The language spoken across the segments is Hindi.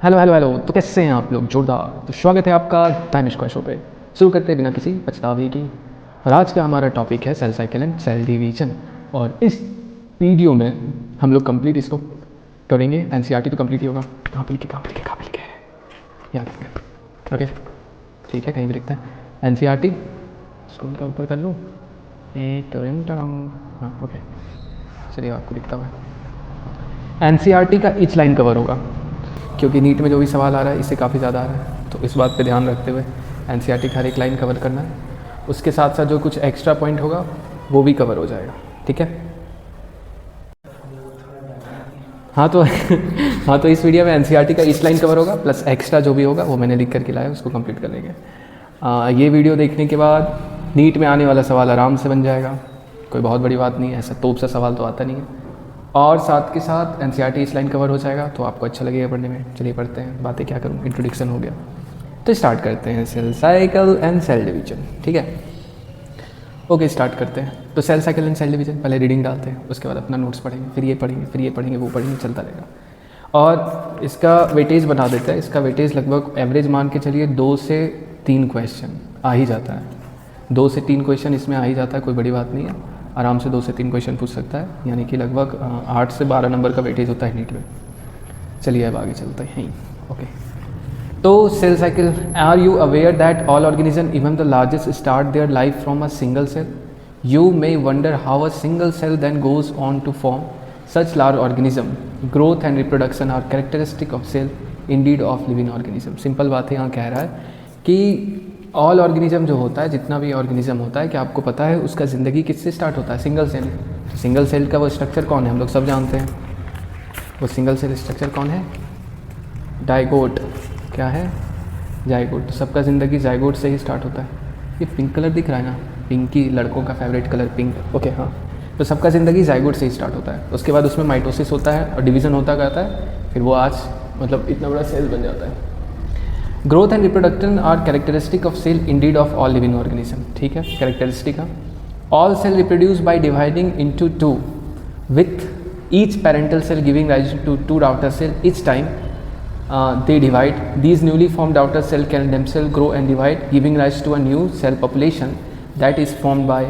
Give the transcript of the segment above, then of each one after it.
Hello hello hello. तो कैसे हैं आप लोग? जोरदार। तो स्वागत है आपका दानिश क्वेश्चन शो पे। शुरू करते हैं बिना किसी पछतावे की। और आज का हमारा टॉपिक है cell cycle and cell division. और इस वीडियो में हम लोग कंप्लीट इसको करेंगे। एनसीईआरटी तो कंप्लीट ही होगा। कहाँ पे लिखे यहाँ लिखे। ओके ठीक है, कहीं भी लिखता है एनसीईआरटी। स्कूल का ऊपर कर लूँ। हाँ ओके, चलिए आपको लिखता हुआ एनसीईआरटी का ईच लाइन कवर होगा, क्योंकि नीट में जो भी सवाल आ रहा है इससे काफ़ी ज़्यादा आ रहा है। तो इस बात पे ध्यान रखते हुए एनसीईआरटी का हर एक लाइन कवर करना है। उसके साथ साथ जो कुछ एक्स्ट्रा पॉइंट होगा वो भी कवर हो जाएगा। ठीक है। हाँ तो हाँ तो इस वीडियो में एनसीईआरटी का ईच लाइन कवर होगा, प्लस एक्स्ट्रा जो भी होगा वो मैंने लिख करके लाया, उसको कंप्लीट कर लेंगे। ये वीडियो देखने के बाद नीट में आने वाला सवाल आराम से बन जाएगा। कोई बहुत बड़ी बात नहीं है, ऐसा तोप सा सवाल तो आता नहीं है। और साथ के साथ एनसीईआरटी इस लाइन कवर हो जाएगा तो आपको अच्छा लगेगा पढ़ने में। चलिए पढ़ते हैं, बातें क्या करूँ, इंट्रोडक्शन हो गया तो स्टार्ट करते हैं cell cycle and cell division. ठीक है, ओके स्टार्ट करते हैं। तो cell cycle and cell division पहले रीडिंग डालते हैं, उसके बाद अपना नोट्स पढ़ेंगे, फिर ये पढ़ेंगे, फिर ये पढ़ेंगे, वो पढ़ेंगे, चलता रहेगा। और इसका वेटेज बना देते हैं। इसका वेटेज लगभग एवरेज मान के चलिए 2 से 3 क्वेश्चन आ ही जाता है। 2 से 3 क्वेश्चन इसमें आ ही जाता है, कोई बड़ी बात नहीं है। आराम से 2 से 3 क्वेश्चन पूछ सकता है, यानी कि लगभग 8 से 12 नंबर का वेटेज होता है नीट में। चलिए अब आगे चलते हैं। ओके, तो cell cycle, are you aware that all organism even the largest start their life from a single cell? You may wonder how a single cell then goes on to form such large organism. Growth and reproduction are characteristic of cell, indeed of living organism. Simple बात है, यहाँ कह रहा है कि ऑल ऑर्गेनिज्म जो होता है, जितना भी ऑर्गेनिज्म होता है, क्या आपको पता है उसका ज़िंदगी किससे स्टार्ट होता है? Single cell. सिंगल सेल का वो स्ट्रक्चर कौन है, हम लोग सब जानते हैं। वो सिंगल सेल स्ट्रक्चर कौन है? डाइगोट। क्या है? जाइगोट। तो सबका ज़िंदगी जाइगोट से ही स्टार्ट होता है। ये पिंक कलर दिख रहा है ना, पिंकी, लड़कों का फेवरेट कलर पिंक। ओके हाँ, तो सबका ज़िंदगी जाइगोट से ही स्टार्ट होता है। उसके बाद उसमें माइटोसिस होता है और डिवीज़न होता रहता है, फिर वो आज मतलब इतना बड़ा सेल बन जाता है। Growth and reproduction are characteristic of cell, indeed of all living organism. ठीक है, कैरेक्टरिस्टिक है। All cell reproduce by dividing into 2 with each parental cell giving rise to 2 daughter cell each time they divide. These newly formed daughter cell can themselves grow and divide, giving rise to a new cell population that is formed by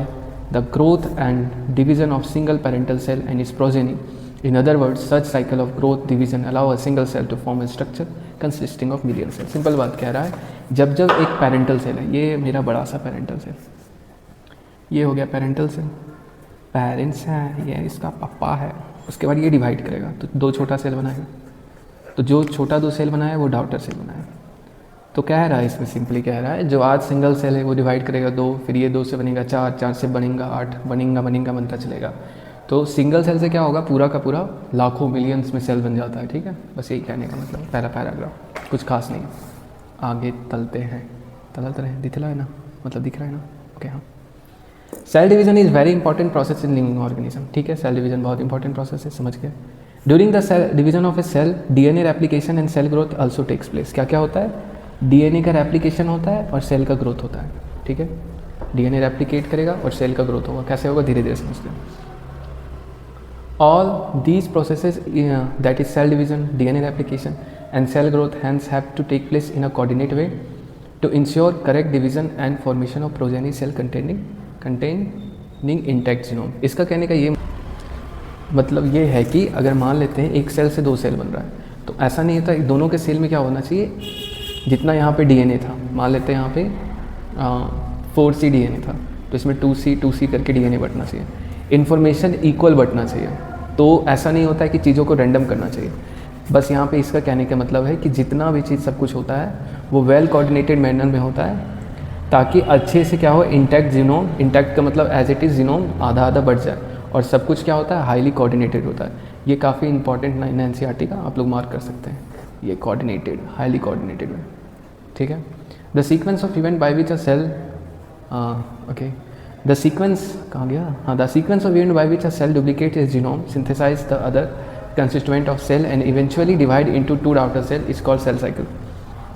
the growth and division of single parental cell and its progeny. In other words, such cycle of growth division allow a single cell to form a structure consisting of million cells. Simple बात कह रहा है, जब जब एक पेरेंटल सेल है, ये मेरा बड़ा सा पेरेंटल सेल, ये हो गया पेरेंटल सेल, पेरेंट्स है, ये इसका पापा है। उसके बाद ये डिवाइड करेगा तो 2 छोटा सेल बनाएगा, तो जो छोटा 2 सेल बनाया है वो डॉटर सेल बनाया। तो कह रहा है इसमें, सिंपली कह रहा है, जो आज सिंगल सेल है वो डिवाइड करेगा 2, फिर ये 2 से बनेगा 4, 4 से बनेगा 8, बनेगा बनता चलेगा। तो सिंगल सेल से क्या होगा, पूरा का पूरा लाखों मिलियंस में सेल बन जाता है। ठीक है, बस यही कहने का मतलब, पहला पैराग्राफ, कुछ खास नहीं। आगे तलते हैं, तलते रहे, दिख रहा है ना, मतलब दिख रहा है ना। ओके हाँ, cell division is very important process in living organism. ठीक है, सेल डिवीजन बहुत इंपॉर्टेंट प्रोसेस है, समझ गए। During the cell division of a cell, DNA replication and cell growth also takes place. क्या क्या होता है? डीएनए का रेप्लिकेशन होता है और सेल का ग्रोथ होता है। ठीक है, डीएनए रेप्लिकेट करेगा और सेल का ग्रोथ होगा। कैसे होगा, धीरे धीरे समझते हैं। All these processes that is cell division, DNA replication and cell growth hence have to take place in a coordinate way to ensure correct division and formation of progeny cell containing intact genome. इसका कहने का ये मतलब ये है कि अगर मान लेते हैं एक सेल से 2 सेल बन रहा है, तो ऐसा नहीं होता, दोनों के सेल में क्या होना चाहिए, जितना यहाँ पे डीएनए था, मान लेते हैं यहाँ पे 4C डीएनए था, तो इसमें 2C करके डीएनए बटना चाहिए, इन्फॉर्मेशन इक्वल बटना चाहिए। तो ऐसा नहीं होता है कि चीज़ों को रैंडम करना चाहिए। बस यहाँ पे इसका कहने का मतलब है कि जितना भी चीज़ सब कुछ होता है वो वेल कोऑर्डिनेटेड मैनर में होता है, ताकि अच्छे से क्या हो, इंटैक्ट जीनोम, इंटैक्ट का मतलब एज इट इज़ जीनोम आधा आधा बढ़ जाए, और सब कुछ क्या होता है, हाईली कोऑर्डिनेटेड होता है। ये काफ़ी इंपॉर्टेंट ना इन एनसीईआरटी का, आप लोग मार्क कर सकते हैं, ये कोऑर्डिनेटेड, हाईली कोऑर्डिनेटेड में। ठीक है, the sequence of event by which a cell, okay, the sequence कहाँ गया, हाँ, the sequence of event by which a cell duplicate is genome, synthesize the other constituent of cell and eventually divide into 2 daughter cell is called cell cycle.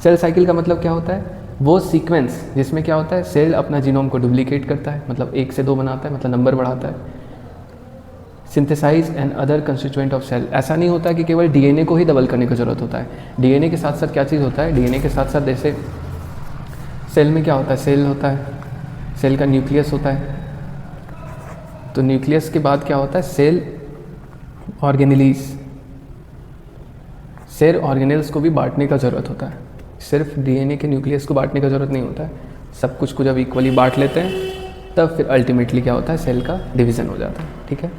Cell cycle का मतलब क्या होता है, वो सीक्वेंस जिसमें क्या होता है, सेल अपना जीनोम को डुप्लीकेट करता है, मतलब 1 से 2 बनाता है, मतलब नंबर बढ़ाता है। Synthesize and other constituent of cell. ऐसा नहीं होता कि केवल डीएनए को ही डबल करने की ज़रूरत होता है, डीएनए के साथ साथ क्या चीज़ होता है, डीएनए के साथ साथ जैसे सेल में क्या होता है, सेल होता है, सेल का न्यूक्लियस होता है, तो न्यूक्लियस के बाद क्या होता है, सेल ऑर्गेनेलीज, सेल ऑर्गेनेल्स को भी बांटने का ज़रूरत होता है, सिर्फ डीएनए के न्यूक्लियस को बांटने का ज़रूरत नहीं होता है, सब कुछ को जब इक्वली बांट लेते हैं तब फिर अल्टीमेटली क्या होता है, सेल का डिवीज़न हो जाता है, ठीक है।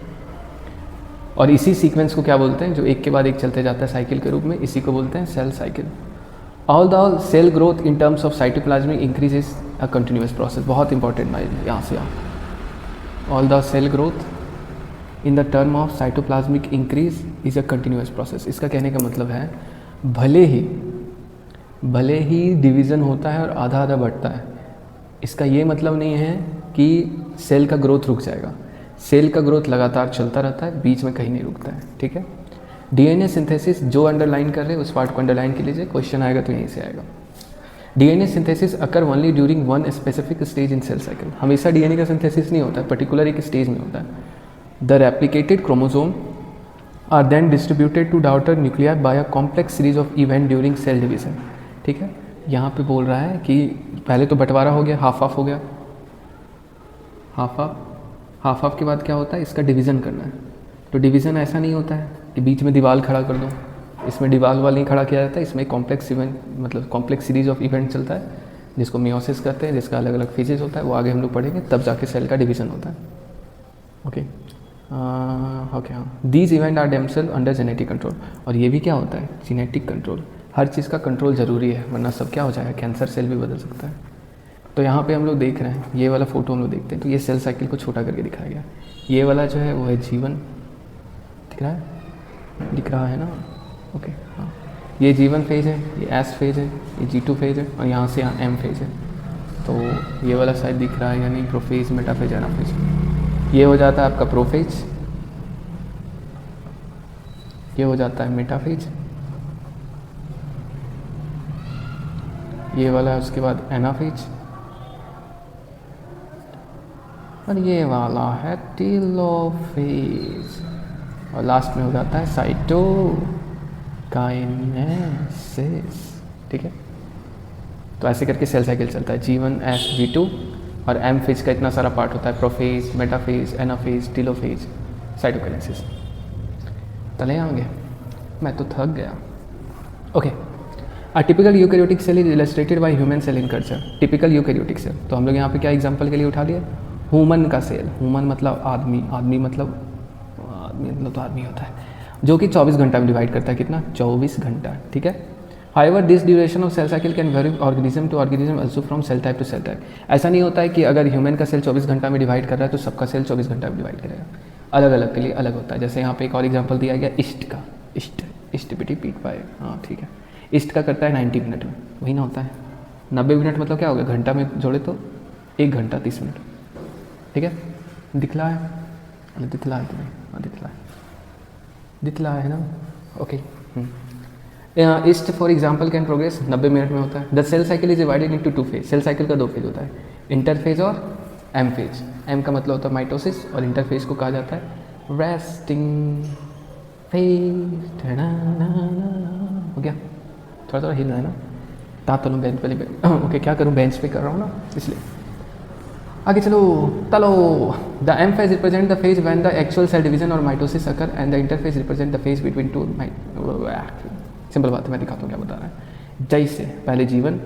और इसी सीक्वेंस को क्या बोलते हैं, जो एक के बाद एक चलते जाता है साइकिल के रूप में, इसी को बोलते हैं cell cycle. All the cell growth in terms of cytoplasmic increase is a continuous process, बहुत इंपॉर्टेंट माइंड यहाँ से all the cell growth in the term of cytoplasmic increase is a continuous process. इसका कहने का मतलब है भले ही डिवीज़न होता है और आधा आधा बढ़ता है, इसका ये मतलब नहीं है कि सेल का ग्रोथ रुक जाएगा, सेल का ग्रोथ लगातार चलता रहता है, बीच में कहीं नहीं रुकता है, ठीक है। डीएनए सिंथेसिस जो अंडरलाइन कर रहे हैं उस पार्ट को अंडरलाइन कर लीजिए, क्वेश्चन आएगा तो यहीं से आएगा। DNA synthesis occur only during one specific stage in cell cycle. हमेशा डीएनए का सिंथेसिस नहीं होता है, पर्टिकुलर एक स्टेज में होता है। The replicated chromosome are then distributed to daughter nuclear by a complex series of event during cell division, ठीक है। यहाँ पे बोल रहा है कि पहले तो बंटवारा हो गया, हाफ ऑफ हो गया, हाफ ऑफ के बाद क्या होता है, इसका डिवीज़न करना है। तो डिवीज़न ऐसा नहीं होता है कि बीच में दीवार खड़ा कर दो, इसमें दीवार वाल नहीं खड़ा किया जाता है, इसमें कॉम्प्लेक्स इवेंट मतलब कॉम्प्लेक्स सीरीज ऑफ इवेंट चलता है जिसको मियोसिस कहते हैं, जिसका अलग अलग फेजेस होता है, वो आगे हम लोग पढ़ेंगे, तब जाके सेल का डिवीज़न होता है, ओके। ओके हाँ, these event are themselves under genetic control. और ये भी क्या होता है, जेनेटिक कंट्रोल। हर चीज़ का कंट्रोल ज़रूरी है, वरना सब क्या हो जाएगा, कैंसर सेल भी बदल सकता है। तो यहाँ पे हम लोग देख रहे हैं, ये वाला फोटो हम लोग देखते हैं, तो ये सेल साइकिल को छोटा करके दिखाया गया। ये वाला जो है वो है जीवन, दिख रहा है ना, ओके हाँ। ये जीवन फेज है, ये एस फेज है, ये G2 फेज है, और यहाँ से यहाँ M फेज है। तो ये वाला साइड दिख रहा है यानी प्रोफेज, मेटाफेज, एनाफेज। ये हो जाता है आपका प्रोफेज, ये हो जाता है मेटाफेज, ये वाला है उसके बाद एनाफेज, और ये वाला है टेलोफेज, और लास्ट में हो जाता है साइटोकाइनेसिस, ठीक है। तो ऐसे करके सेल साइकिल चलता है, G1 S G2 और M फेज का इतना सारा पार्ट होता है, prophase, metaphase, anaphase, telophase, cytokinesis. चले आगे, मैं तो थक गया, okay. A typical eukaryotic cell is illustrated by human cell in culture. Typical eukaryotic cell, तो हम लोग यहाँ पे क्या एग्जांपल के लिए उठा लिए, ह्यूमन का सेल, ह्यूमन मतलब आदमी, आदमी मतलब तो आदमी होता है, जो कि 24 घंटा में डिवाइड करता है, कितना, 24 घंटा, ठीक है। However this duration of cell cycle can vary organism to organism also from cell type to cell type. ऐसा नहीं होता है कि अगर ह्यूमन का सेल 24 घंटा में डिवाइड कर रहा है तो सबका सेल 24 घंटा में डिवाइड करेगा, अलग अलग के लिए अलग होता है। जैसे यहाँ पे एक और एग्जाम्पल दिया गया ईस्ट का, ईस्ट बेटी पीट पाए, हाँ ठीक है। ईस्ट का करता है 90 मिनट में, वही ना होता है, 90 मिनट मतलब क्या हो गया, घंटा में जोड़े तो 1 घंटा 30 मिनट, ठीक है। दिखला है, दिखला है तुम्हें, हाँ दिखला है ना, okay. Yeast for example can progress 90 minute में होता है। The cell cycle is divided into 2 phase. Cell cycle का 2 फेज होता है, इंटरफेज और एम फेज। एम का मतलब होता है माइटोसिस और इंटरफेज को कहा जाता है रेस्टिंग फेज। हो गया, थोड़ा थोड़ा हिल रहा है ना, तातलूँ बेंच पे, ओके क्या करूँ, बेंच पे कर रहा हूँ ना इसलिए। आगे चलो, the M phase represent the phase when the actual cell division और mitosis occur and the interphase represent the phase between two. Simple बात है, मैं दिखाता हूँ क्या बता रहा है। जैसे पहले जीवन,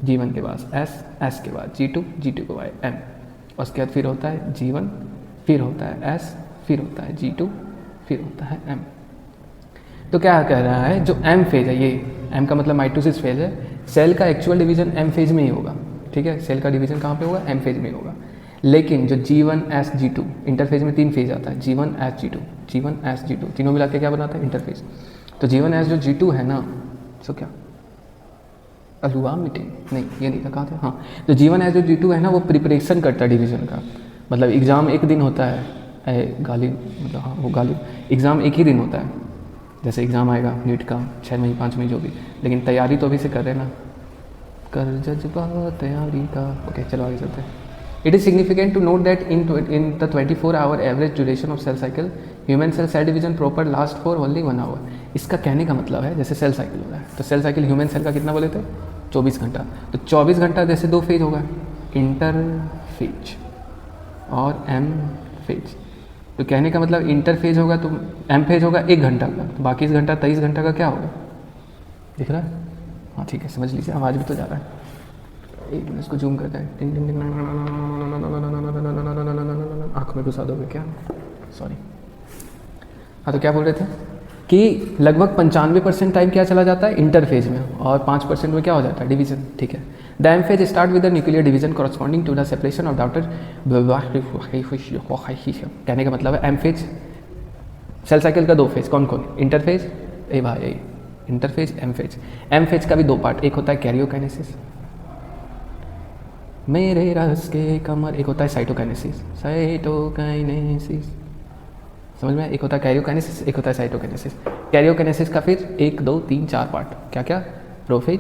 जीवन के बाद एस, एस के बाद G2, G2 के बाद M, उसके बाद फिर होता है जीवन, फिर होता है एस, फिर होता है G2, फिर होता है M। तो क्या कह रहा है, जो M फेज है, ये M का मतलब माइटोसिस फेज है, सेल का एक्चुअल डिवीजन M फेज में ही होगा, ठीक है। सेल का डिवीजन कहाँ पे होगा, M फेज में होगा। लेकिन जो G1 S G2 इंटरफेज में 3 फेज आता है, G1 S G2, G1 S G2 तीनों मिला के क्या बनाता है, इंटरफेज। तो G1 S जो G2 है ना, सो क्या अलुआ मीटिंग नहीं, ये नहीं था, कहा था, हाँ। तो G1 S जो G2 है ना, वो प्रिपरेशन करता है डिवीजन का, मतलब एग्ज़ाम एक दिन होता है, गालिब मतलब हाँ वो गालिब एग्ज़ाम एक ही दिन होता है। जैसे एग्ज़ाम आएगा नीट का 6 महीने 5 महीने जो भी, लेकिन तैयारी तो अभी से कर रहे ना, कर जज्बा तैयारी का, ओके चलो आगे चलते हैं। It is significant to note that in the 24 hour average duration of cell cycle human cell division proper last for only 1 hour. इसका कहने का मतलब है जैसे सेल साइकिल हो रहा है तो सेल साइकिल ह्यूमन सेल का कितना बोले थे 24 घंटा, तो 24 घंटा जैसे 2 फेज होगा, इंटरफेज और एम फेज। तो कहने का मतलब इंटरफेज होगा तो एम फेज होगा 1 घंटा का, तो बाकी इस घंटा 23 घंटा का क्या होगा, दिख रहा है? हाँ ठीक है, समझ लीजिए, आवाज़ भी तो जा रहा है। एक मिनट इसको जूम करते हैं। आँख में घुसा दोगे क्या? सॉरी। हाँ तो क्या बोल रहे थे कि लगभग 95% टाइम क्या चला जाता है इंटरफेज में, और 5% में क्या हो जाता है डिवीजन। ठीक है, the M phase start with the nuclear division corresponding to the separation of daughter. कहने का मतलब है एम फेज सेल साइकिल का 2 फेज, कौन कौन? इंटरफेज, ए भाई interphase, M phase. M phase का भी 2 पार्ट, एक होता है कैरियोकाइनेसिस, मेरे रस के कमर, एक होता है साइटोकाइनेसिस, साइटोकाइनेसिस समझ में? एक होता है कैरियोकाइनेसिस, एक होता है साइटोकाइनेसिस। कैरियोकाइनेसिस का फिर 1 2 3 4 पार्ट, क्या क्या? प्रोफेज,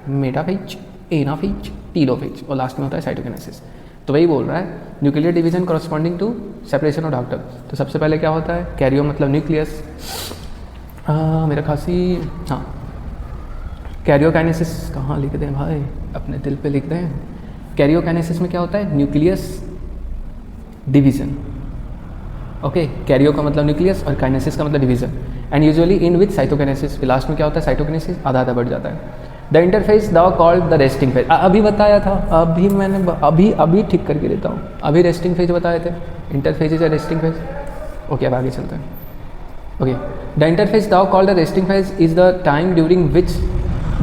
मेटाफेज, एनाफेज, टीलोफेज, और लास्ट में होता है साइटोकाइनेसिस। तो वही बोल रहा है nuclear division corresponding to separation of daughter. तो सबसे पहले क्या होता है? कैरियो मतलब न्यूक्लियस, मेरा खांसी, हाँ कैरियोकाइनेसिस कहाँ लिख दें भाई, अपने दिल पे लिख दें। कैरियोकाइनेसिस में क्या होता है? Nucleus division. ओके, कैरियो का मतलब न्यूक्लियस और काइनेसिस का मतलब division, and usually in with cytokinesis. Last में क्या होता है? साइटोकाइनेसिस, आधा आधा बढ़ जाता है। The interface the called the resting phase, अभी बताया था, अभी मैंने अभी ठीक करके देता हूँ, अभी रेस्टिंग फेज बताए थे। Interphase is a resting phase. Okay, अब आगे चलते हैं। Okay, the interface the called the resting phase is the time during which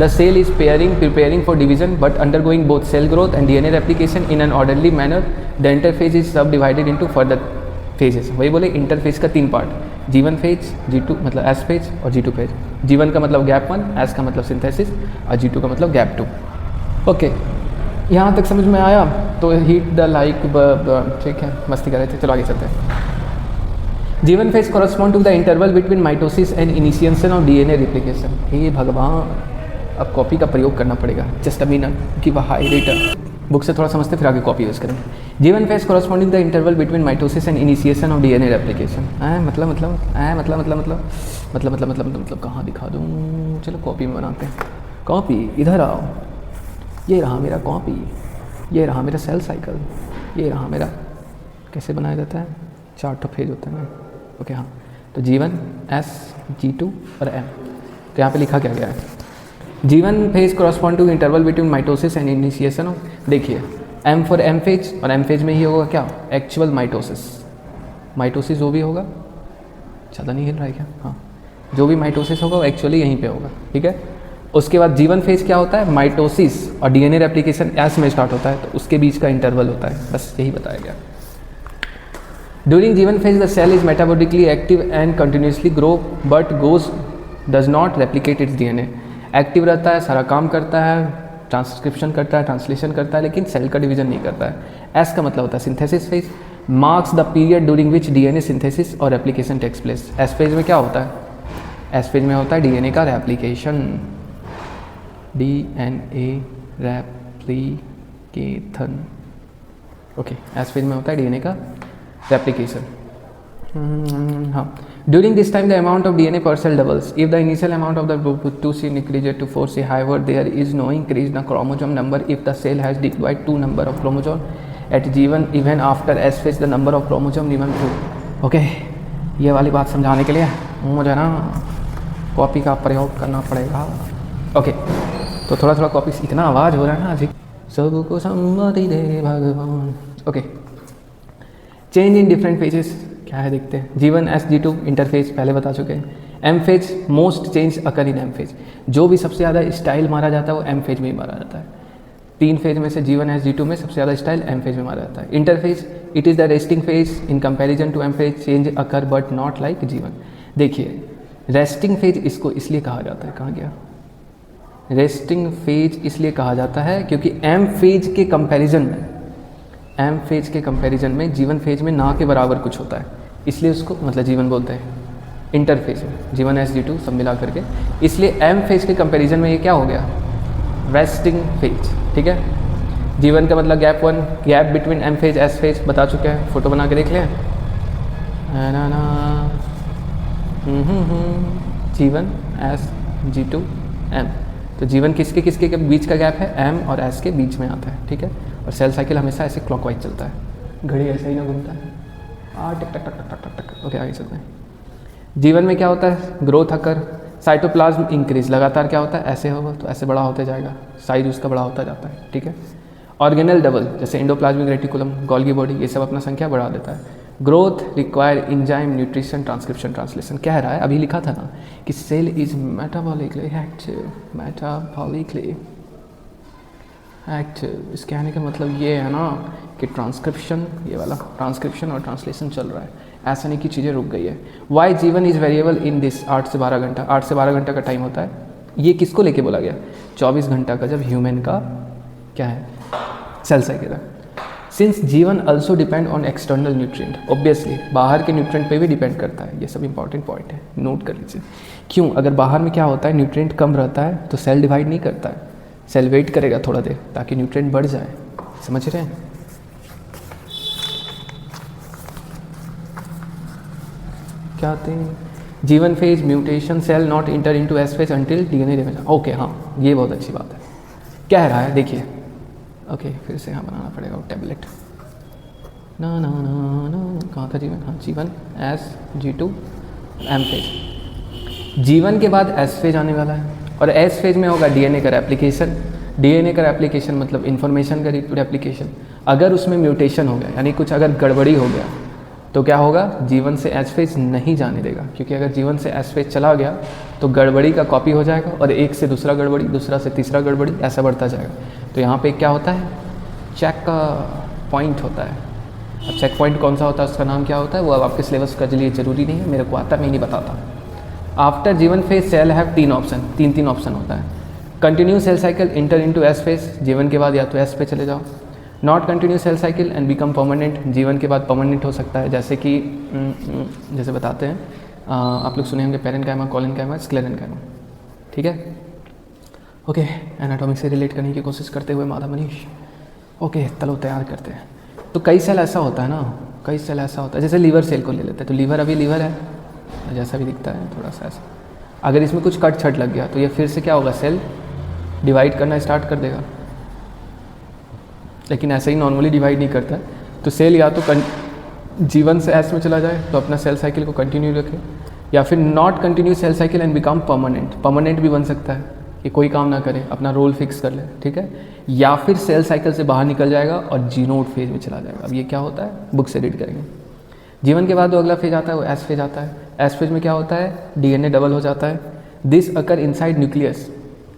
the cell is preparing for division but undergoing both cell growth and DNA replication in an orderly manner. The interphase is subdivided into further phases. वही बोले इंटरफेज का 3 पार्ट, G1 फेज, G2 मतलब S फेज और G2 फेज। G1 का मतलब गैप 1, S का मतलब सिंथेसिस और G2 का मतलब गैप 2। ओके, यहाँ तक समझ में आया? तो हिट द लाइक, ठीक है, मस्ती कर रहे थे, चलो आगे चलते हैं। G1 phase correspond to the interval between mitosis and initiation of DNA replication। हे भगवान, अब कॉपी का प्रयोग करना पड़ेगा, जस्ट अ मिनट कि वह रिटर्न बुक से थोड़ा समझते फिर आगे कॉपी यूज़ करेंगे। जीवन phase corresponding the interval between mitosis and initiation of DNA replication. मतलब कहाँ दिखा दूँ? चलो कॉपी में बनाते हैं। कॉपी इधर आओ, ये रहा मेरा कॉपी, ये रहा मेरा सेल साइकिल, ये रहा मेरा, कैसे बनाया जाता है? 4 फेज होता है ना। ओके हाँ, तो G1, S, G2 और M। तो यहाँ पे लिखा क्या गया है? G1 phase correspond to interval between mitosis and initiation of, देखिए M फॉर M फेज, और M फेज में ही होगा क्या? Actual mitosis. माइटोसिस जो भी होगा, ज़्यादा नहीं हिल रहा है क्या? हाँ, जो भी माइटोसिस होगा वो एक्चुअली यहीं पे होगा। ठीक है, उसके बाद G1 फेज क्या होता है? माइटोसिस और डीएनए रेप्लिकेशन S में स्टार्ट होता है, तो उसके बीच का इंटरवल होता है, बस यही बताया गया। During G1 phase the cell is metabolically active and continuously grow but does not replicate its DNA. Active रहता है, सारा काम करता है, ट्रांसक्रिप्शन करता है, ट्रांसलेशन करता है, लेकिन सेल का डिवीजन नहीं करता है। एस का मतलब होता है synthesis phase, marks the period during which DNA synthesis और replication takes place. S phase में क्या होता है? एस फेज में होता है डीएनए का replication, DNA replication. Okay, S phase में होता है डीएनए का रेप्लिकेशन। हाँ, during this time the amount of DNA per cell doubles. If the initial amount of the 2C increases to 4C, however there is no increase in the chromosome number if the cell has deployed 2 number of chromosome at G1 even after S phase the number of chromosome remain 2. Okay, ये वाली बात समझाने के लिए मुझे ना कॉपी का प्रयोग करना पड़ेगा। ओके, तो थोड़ा थोड़ा कॉपी, इतना आवाज़ हो रहा है ना अभी, सबको सम्मति दे भगवान। Okay, change in different phases क्या है देखते हैं। G1 S G2 इंटरफेज पहले बता चुके हैं। M फेज मोस्ट चेंज अकर इन M फेज, जो भी सबसे ज़्यादा स्टाइल मारा जाता है वो M फेज में ही मारा जाता है। 3 फेज में से G1 S G2 में सबसे ज़्यादा स्टाइल M फेज में मारा जाता है। Interphase it is the resting phase in comparison to M phase, change occur but not like G1। देखिए रेस्टिंग फेज इसको इसलिए कहा जाता है, कहाँ गया? रेस्टिंग फेज इसलिए कहा जाता है क्योंकि M फेज के कंपैरिजन में G1 फेज में ना के बराबर कुछ होता है, इसलिए उसको मतलब G1 बोलते हैं। इंटरफेज में G1 S G2 सब मिला करके, इसलिए M फेज के कंपैरिजन में ये क्या हो गया? Resting phase. ठीक है, जीवन का मतलब gap 1, gap between M phase S phase बता चुके हैं, फोटो बना के देख लें। ना ना जीवन एस G2 M। तो जीवन किसके किसके के बीच का गैप है, एम और एस के बीच में आता है, ठीक है। और सेल साइकिल हमेशा ऐसे क्लॉकवाइज चलता है, घड़ी ऐसे ही ना घूमता है, टक टक टक टक टक टक। ओके, आगे चलते हैं। जीवन में क्या होता है, ग्रोथ अकर, साइटोप्लाज्म इंक्रीज, लगातार क्या होता है, ऐसे होगा तो ऐसे बड़ा होते जाएगा, साइज उसका बड़ा होता जाता है, ठीक है। ऑर्गेनल डबल, जैसे एंडोप्लाज्मिक रेटिकुलम, गोल्गी बॉडी, ये सब अपना संख्या बढ़ा देता है। Growth require enzyme nutrition transcription translation, कह रहा है अभी लिखा था ना कि cell is metabolically active, metabolically active, इसके आने का मतलब ये है ना कि ट्रांसक्रिप्शन, ये वाला ट्रांसक्रिप्शन और ट्रांसलेशन चल रहा है, ऐसा नहीं कि चीज़ें रुक गई है। वाई जीवन इज़ वेरिएबल इन दिस, 8 से 12 घंटा, 8 से 12 घंटा का टाइम होता है। ये किसको लेके बोला गया, 24 घंटा का, जब ह्यूमन का क्या है, सेल साइकिल है। सिंस जीवन also depend on external nutrient, obviously बाहर के न्यूट्रिएंट पे भी डिपेंड करता है, ये सब इंपॉर्टेंट पॉइंट है, नोट कर लीजिए। क्यों, अगर बाहर में क्या होता है, न्यूट्रिएंट कम रहता है तो सेल डिवाइड नहीं करता है, सेल वेट करेगा थोड़ा देर ताकि न्यूट्रिएंट बढ़ जाए, समझ रहे हैं। क्या आते हैं, G one phase mutation, cell not enter into S phase until DNA damage. Okay, हाँ ये बहुत अच्छी बात है, कह रहा है देखिए। ओके, फिर से यहाँ बनाना पड़ेगा वो टैबलेट। ना ना ना ना, कहाँ था जीवन, हाँ जीवन S G2 M phase. G one के बाद एस फेज आने वाला है, और एस फेज में होगा डीएनए का रेप्लिकेशन। डीएनए का रेप्लिकेशन मतलब इन्फॉर्मेशन का रेप्लिकेशन। अगर उसमें म्यूटेशन हो गया, यानी कुछ अगर गड़बड़ी हो गया, तो क्या होगा, जीवन से एस फेज नहीं जाने देगा, क्योंकि अगर जीवन से एस फेज चला गया तो गड़बड़ी का कॉपी हो जाएगा, और एक से दूसरा गड़बड़ी, दूसरा से तीसरा गड़बड़ी, ऐसा बढ़ता जाएगा। तो यहाँ पे क्या होता है, चेक का पॉइंट होता है। अब चेक पॉइंट कौन सा होता है, उसका नाम क्या होता है, वो अब आपके सिलेबस का लिए ज़रूरी नहीं है, मेरे को आता, मैं नहीं बताता। After G one phase cell have 3 option, 3 option होता है। Continue cell cycle, enter into S phase, G one के बाद या तो एस पे चले जाओ। Not continue cell cycle and become permanent, G one के बाद परमानेंट हो सकता है, जैसे कि जैसे बताते हैं, आप लोग सुने होंगे पेरेन्काइमा, कोलेनकाइमा, स्क्लेरेनकाइमा, ठीक है। ओके, एनाटॉमिक से रिलेट करने की कोशिश करते हुए माधव मनीष। ओके, चलो तैयार करते हैं। तो कई सेल ऐसा होता है ना, कई सेल ऐसा होता है, जैसे लीवर सेल को ले लेते हैं, तो लीवर अभी लीवर है, जैसा भी दिखता है थोड़ा सा ऐसा। अगर इसमें कुछ कट छट लग गया तो ये फिर से क्या होगा, सेल डिवाइड करना स्टार्ट कर देगा, लेकिन ऐसे ही नॉर्मली डिवाइड नहीं करता है। तो सेल या तो जीवन से एस में चला जाए तो अपना सेल साइकिल को कंटिन्यू रखे, या फिर not continue cell cycle and become permanent, permanent भी बन सकता है कि कोई काम ना करे, अपना रोल फिक्स कर ले, ठीक है। या फिर सेल साइकिल से बाहर निकल जाएगा और जीनोड फेज में चला जाएगा। अब ये क्या होता है, बुक से रीड करेंगे। जीवन के बाद जो अगला फेज आता है वो एस फेज आता है। एस फेज में क्या होता है, डीएनए डबल हो जाता है। दिस अकर इनसाइड न्यूक्लियस,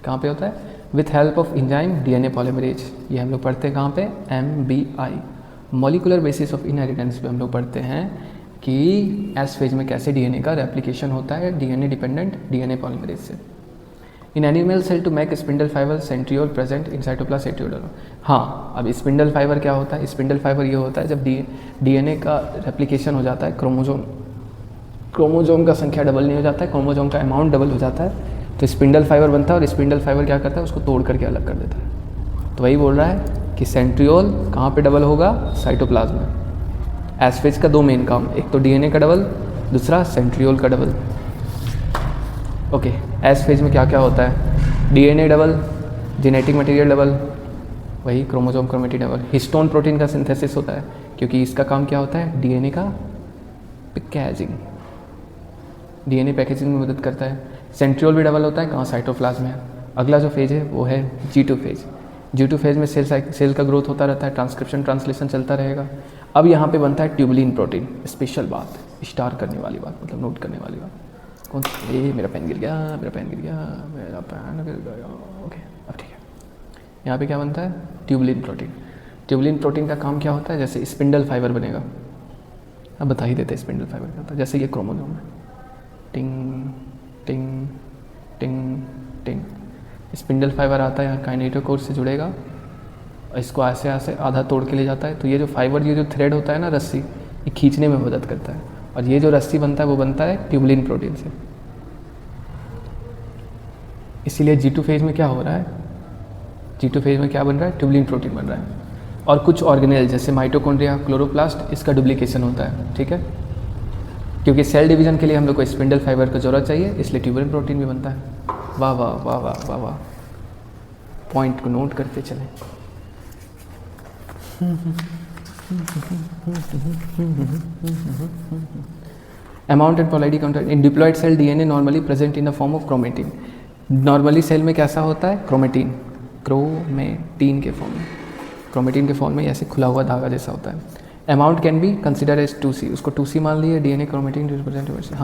कहाँ पे होता है, with help of enzyme DNA polymerase. ये हम लोग पढ़ते हैं कहाँ पे, MBI, molecular basis of inheritance पे हम लोग पढ़ते हैं कि एस फेज में कैसे डीएनए का रेप्लिकेशन होता है डीएनए डिपेंडेंट डीएनए पॉलीमरेज से। In animal cell to make spindle fibre centriole present in cytoplasm centriole. हाँ, अब स्पिंडल फाइबर क्या होता है, स्पिंडल फाइबर ये होता है जब डीएनए का रेप्लिकेशन हो जाता है, क्रोमोजोम का संख्या डबल नहीं हो जाता है, क्रोमोजोम का अमाउंट डबल हो जाता है, तो स्पिंडल फाइबर बनता है, और स्पिंडल फाइबर क्या करता है, उसको तोड़ करके अलग कर देता है। तो वही बोल रहा है कि सेंट्रियोल कहाँ पे डबल होगा, साइटोप्लाज्म में। एस फेज का 2 मेन काम, एक तो डीएनए का डबल, दूसरा सेंट्रियोल का डबल। ओके, एस फेज में क्या क्या होता है, DNA double, genetic material double, वही chromosome chromatin double, histone protein का सिंथेसिस होता है, क्योंकि इसका काम क्या होता है, डीएनए का पैकेजिंग, डीएनए पैकेजिंग में मदद करता है। सेंट्रियोल भी डबल होता है, कहाँ, साइटोप्लाज्म में। अगला जो फेज है वो है G2 फेज। G2 फेज में सेल का ग्रोथ होता रहता है, ट्रांसक्रिप्शन ट्रांसलेशन चलता रहेगा। अब यहाँ पे बनता है ट्यूबुलिन प्रोटीन। स्पेशल बात, स्टार करने वाली बात, मतलब नोट करने वाली बात। कौन सी, मेरा पेन गिर गया, मेरा पेन गिर गया, मेरा पेन गिर गया। ओके, अब ठीक है। यहाँ पे क्या बनता है, ट्यूबुलिन प्रोटीन। ट्यूबुलिन प्रोटीन का काम क्या होता है, जैसे स्पिंडल फाइबर बनेगा। अब बता ही देते हैं स्पिंडल फाइबर क्या होता है। जैसे ये क्रोमोसोम है, टिंग टिंग टिंग टिंग, स्पिंडल फाइबर आता है, यहाँ काइनेटोकोर से जुड़ेगा, इसको ऐसे ऐसे आधा तोड़ के ले जाता है। तो ये जो फाइबर, ये जो थ्रेड होता है ना, रस्सी, ये खींचने में मदद करता है, और ये जो रस्सी बनता है वो बनता है ट्यूबुलिन प्रोटीन से। इसीलिए G2 फेज में क्या हो रहा है, G2 फेज में क्या बन रहा है, ट्यूबुलिन प्रोटीन बन रहा है। और कुछ ऑर्गेनेल जैसे माइटोकॉन्ड्रिया, क्लोरोप्लास्ट, इसका डुप्लीकेशन होता है, ठीक है, क्योंकि सेल डिवीजन के लिए हम लोग को स्पिंडल फाइबर की ज़रूरत चाहिए, इसलिए ट्यूबुलिन प्रोटीन भी बनता है। वाह वाह वाह वाह वाह वाह, पॉइंट को नोट करते चलें। Amount and polarity counter in diploid cell DNA normally present in the form of chromatin. Normally cell में कैसा होता है, क्रोमेटिन, क्रोमेटिन के फॉर्म में, क्रोमेटिन के फॉर्म में ऐसे खुला हुआ धागा जैसा होता है। Amount can be consider as 2C, उसको 2C मान लिए, डीएनए क्रोमेटिन रिप्रेजेंटेटिव।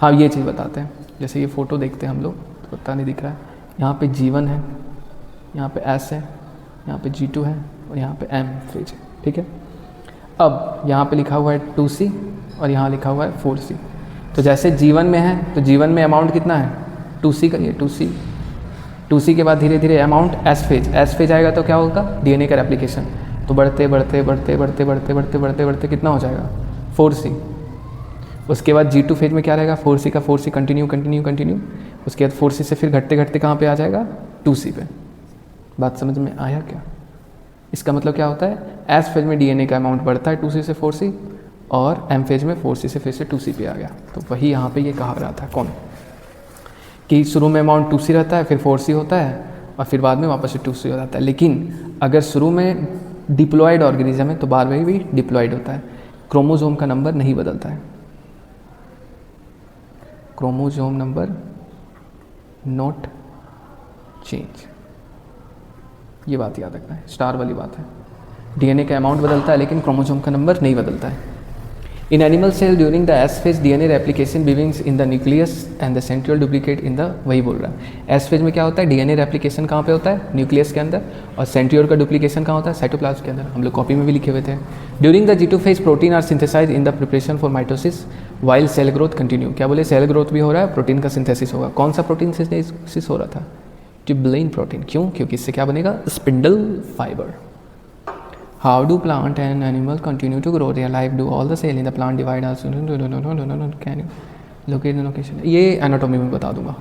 हाँ ये चीज़ बताते हैं, जैसे ये फ़ोटो देखते हैं हम लोग, तो पता नहीं दिख रहा है, यहाँ पे G1 है, यहाँ पे S है, यहाँ पे G2 है और यहाँ पे M फेज है, ठीक है। अब यहाँ पे लिखा हुआ है 2C और यहाँ लिखा हुआ है 4C। तो जैसे G1 में है तो G1 में अमाउंट कितना है, 2C करिए, 2C के बाद धीरे धीरे अमाउंट S फेज आएगा तो क्या होगा, डीएनए का रेप्लिकेशन, तो बढ़ते बढ़ते बढ़ते बढ़ते बढ़ते बढ़ते बढ़ते बढ़ते कितना हो जाएगा, 4C। उसके बाद G2 फेज में क्या रहेगा, 4C का 4C कंटिन्यू कंटिन्यू कंटिन्यू, उसके बाद 4C से फिर घटते घटते कहाँ पे आ जाएगा, 2C पे। बात समझ में आया क्या? इसका मतलब क्या होता है, S फेज में डीएनए का अमाउंट बढ़ता है 2C से 4C, और M फेज में 4C से फिर से 2C पे आ गया। तो वही यहाँ पे ये कहा रहा था कौन, कि शुरू में अमाउंट 2C रहता है, फिर 4C होता है और फिर बाद में वापस से 2C हो जाता है। लेकिन अगर शुरू में डिप्लॉयड ऑर्गेनिज्म है तो बाद में भी डिप्लॉयड होता है, क्रोमोसोम का नंबर नहीं बदलता है, क्रोमोसोम नंबर नॉट चेंज, ये बात याद रखना है, स्टार वाली बात है। डीएनए का अमाउंट बदलता है लेकिन क्रोमोसोम का नंबर नहीं बदलता है। In animal cell during the S phase DNA replication begins in the nucleus and the centriole duplicate in the, वही बोल रहा है, एस फेज में क्या होता है, डीएनए रेप्लिकेशन कहाँ पे होता है, न्यूक्लियस के अंदर, और सेंट्रियोल का डुप्लीकेशन कहाँ होता है, साइटोप्लाज्म के अंदर। हम लोग कॉपी में भी लिखे हुए थे। During the G2 phase protein are synthesize in the preparation for mitosis while cell growth continue. क्या बोले, सेल ग्रोथ भी हो रहा है, प्रोटीन का सिंथेसिस होगा। कौन सा प्रोटीन सिंथेसिस हो रहा था, ट्यूबुलिन प्रोटीन। क्यों, क्योंकि इससे क्या बनेगा, spindle fibre. How do plant and animal continue to grow their life? Do all the cell in the plant divide also? Can you locate the location? ये एनाटॉमी में बता दूंगा,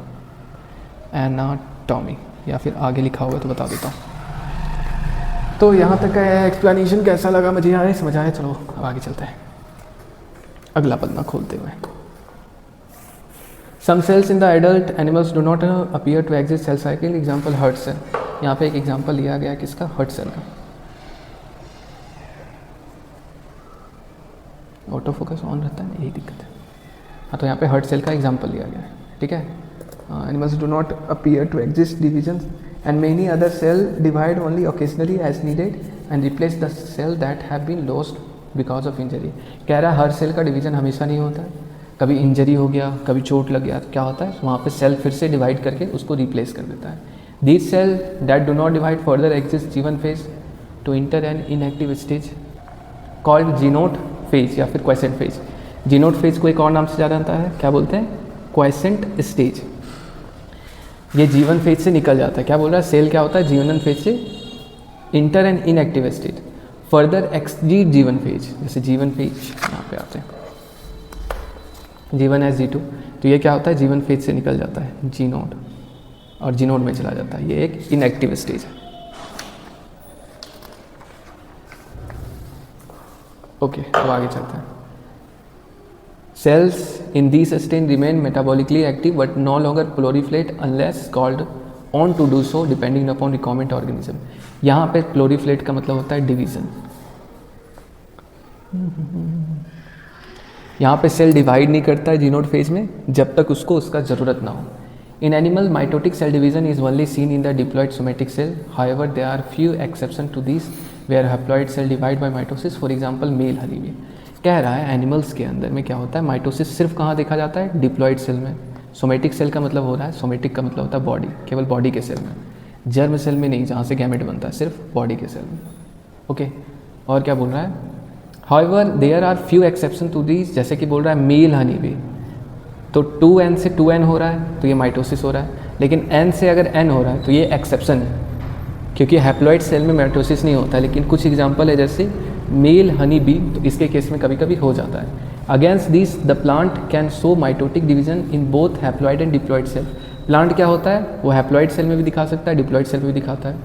एनाटॉमी, या फिर आगे लिखा होगा तो बता देता हूँ। तो यहाँ तक का एक्सप्लेनेशन कैसा लगा, मुझे आए समझ आया। चलो अब आगे चलते हैं, अगला पन्ना खोलते हुए। Some cells in the adult animals do not appear to exist cell cycle. Example heart cell. यहाँ पे एक एग्जाम्पल लिया गया किसका, हर्ट सेल का। ऑटो फोकस ऑन रहता है, यही दिक्कत है। हाँ, तो यहाँ पे हर्ट सेल का एग्जाम्पल लिया गया है, ठीक है। Animals do not appear to exist division and many other cell divide only occasionally as needed and replace the cell that have been lost because of injury. कह रहा है हर सेल का डिवीजन हमेशा नहीं होता है, कभी इंजरी हो गया, कभी चोट लग गया, तो क्या होता है वहाँ पे सेल फिर से डिवाइड करके उसको रिप्लेस कर देता है। These cell that do not divide further exist G1 phase to enter an inactive stage called G naught phase या फिर क्वाइसेंट फेज। जीनोट फेज को एक और नाम से जाना जाता है, क्या बोलते हैं, क्वाइसेंट स्टेज। ये G1 फेज से निकल जाता है। क्या बोल रहा है, सेल क्या होता है, G1 फेज से enter and inactive stage further exit G1 phase. जैसे G1 फेज यहाँ पे आते हैं, G1 G2, तो ये क्या होता है, G1 फेज से निकल जाता है जी नोड और जी नोड में चला जाता है, ये एक इनएक्टिव स्टेज है। ओके, अब आगे चलते हैं। Cells in this stage remain metabolically active but no longer proliferate unless called on to do so depending upon recommend organism. यहाँ पे प्लोरीफ्लेट का मतलब होता है डिवीजन। यहाँ पे सेल डिवाइड नहीं करता है जीनोड फेज में जब तक उसको उसका ज़रूरत ना हो। In animal mitotic cell division is only seen in the diploid somatic cell, however there are few exception to this where haploid cell divide by mitosis, for example male honey bee. कह रहा है एनिमल्स के अंदर में क्या होता है, माइटोसिस सिर्फ कहाँ देखा जाता है, डिप्लॉयड सेल में। सोमेटिक सेल का मतलब हो रहा है, सोमेटिक का मतलब होता है बॉडी, केवल बॉडी के सेल में, जर्म सेल में नहीं जहाँ से गैमेट बनता है, सिर्फ बॉडी के सेल में। ओके, और क्या बोल रहा है, however there are few exception to this, जैसे कि बोल रहा है मेल हनी बी, तो 2n से 2n हो रहा है तो ये माइटोसिस हो रहा है, लेकिन n से अगर n हो रहा है तो ये एक्सेप्शन है, क्योंकि हैप्लॉइड सेल में माइटोसिस नहीं होता। लेकिन कुछ एग्जांपल है जैसे मेल हनी बी, तो इसके केस में कभी कभी हो जाता है। Against this the plant can show mitotic division in both haploid and diploid cell. Plant क्या होता है, वो हैप्लॉइड सेल में भी दिखा सकता है, डिप्लॉइड सेल में भी दिखाता है।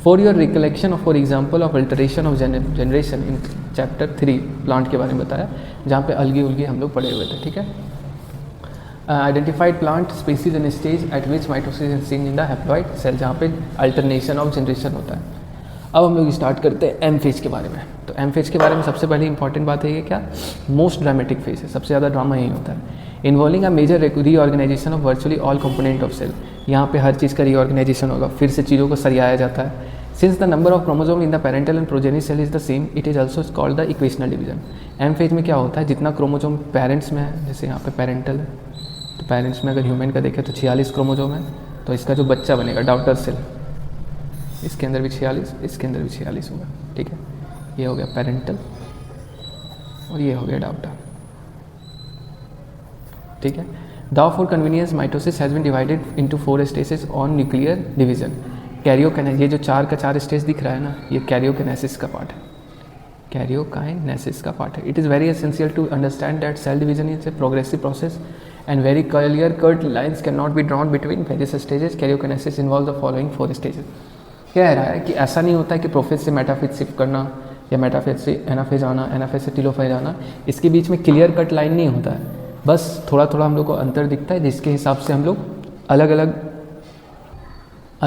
For your recollection for example of alteration of generation in chapter 3 plant के बारे में बताया, जहाँ पे अलगी उलगी हम लोग पढ़े हुए थे, ठीक है। Identified plant species in stage at which mitosis is seen in the haploid cell, जहाँ पे अल्टरनेशन ऑफ जनरेशन होता है। अब हम लोग स्टार्ट करते हैं एम फेज के बारे में। तो एम फेज के बारे में सबसे पहले इंपॉर्टेंट बात है ये क्या, मोस्ट ड्रामेटिक फेज है, सबसे ज़्यादा ड्रामा यही होता है। Involving a major reorganisation of virtually all component of cell, यहाँ पे हर चीज़ का रीऑर्गेनाइजेशन होगा, फिर से चीज़ों को सरियाया जाता है। Since the number of chromosome in the parental and progeny cell is the same, it is also called the equational division. M phase में क्या होता है, जितना क्रोमोसोम पेरेंट्स में है, जैसे यहाँ पे पेरेंटल है, तो पेरेंट्स में अगर ह्यूमन का देखें तो 46 क्रोमोसोम है, तो इसका जो बच्चा बनेगा डॉटर सेल, इसके अंदर भी 46, इसके अंदर भी 46 होगा, ठीक है। ये हो गया पेरेंटल और ये हो गया डॉटर, ठीक है। Now for convenience mitosis has been divided into 4 stages on nuclear division. Karyokinesis, ये जो 4 का 4 स्टेज दिख रहा है ना, ये कैरियोकाइनेसिस का पार्ट है, कैरियोकाइनेसिस का पार्ट है। It is very essential to understand that cell division is a progressive process and very clear cut lines can not be drawn between various stages. Karyokinesis involve the following 4 stages. कह रहा है कि ऐसा नहीं होता है कि प्रोफेज से मेटाफेज शिफ्ट करना या मेटाफेज से एनाफेज आना, एनाफेज से टीलोफेज आना, इसके बीच में क्लियर कट लाइन नहीं होता है, बस थोड़ा थोड़ा हम लोग को अंतर दिखता है, जिसके हिसाब से हम लोग अलग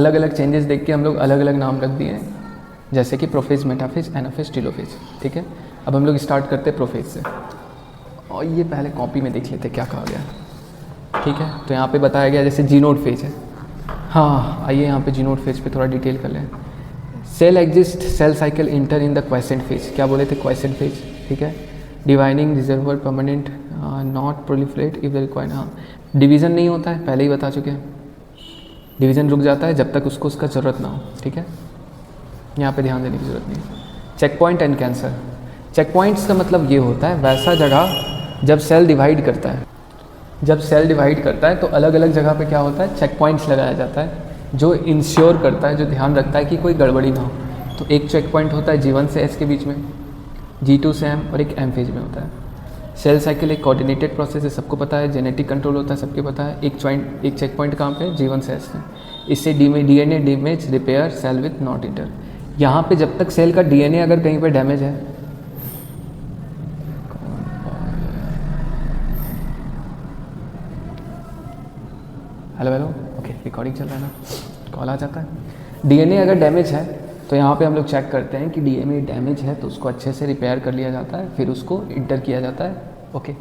अलग चेंजेस देख के हम लोग अलग अलग नाम रख दिए हैं, जैसे कि प्रोफेज, मेटाफेज, एनाफेज, टीलोफेज, ठीक है। अब हम लोग स्टार्ट करते हैं प्रोफेज से, और ये पहले कॉपी में देख लेते क्या कहा गया, ठीक है। तो यहाँ पे बताया गया जैसे जीनोड फेज है, हाँ आइए यहाँ पे जीनोड फेज पे थोड़ा डिटेल कर लें। Cell exist, cell cycle enter in the quiescent phase, क्या बोले थे क्वाइसेंट फेज, ठीक है। Divining reservoir permanent not proliferate if the required, हाँ डिवीज़न नहीं होता है, पहले ही बता चुके हैं, डिवीज़न रुक जाता है जब तक उसको उसका ज़रूरत ना हो, ठीक है, यहाँ पे ध्यान देने की ज़रूरत नहीं। Checkpoint and cancer, checkpoints का मतलब ये होता है वैसा जगह जब सेल डिवाइड करता है, जब सेल डिवाइड करता है तो अलग अलग जगह पे क्या होता है, चेक पॉइंट्स लगाया जाता है, जो इंश्योर करता है, जो ध्यान रखता है कि कोई गड़बड़ी ना हो। तो एक चेक पॉइंट होता है G1 से S के बीच में, G2 से M, और एक M फेज में होता है। सेल साइकिल एक कोऑर्डिनेटेड प्रोसेस है, सबको पता है, जेनेटिक कंट्रोल होता है, सबको पता है। एक चेक पॉइंट कहाँ पे, G1 से S में, इससे DNA damage repair cell with not enter. यहाँ पे जब तक सेल का DNA अगर कहीं पे डैमेज है, हेलो ओके, रिकॉर्डिंग चल रहा है ना, कॉल आ जाता है। DNA अगर डैमेज है तो यहाँ पे हम लोग चेक करते हैं कि DNA डैमेज है तो उसको अच्छे से रिपेयर कर लिया जाता है, फिर उसको इंटर किया जाता है, ओके,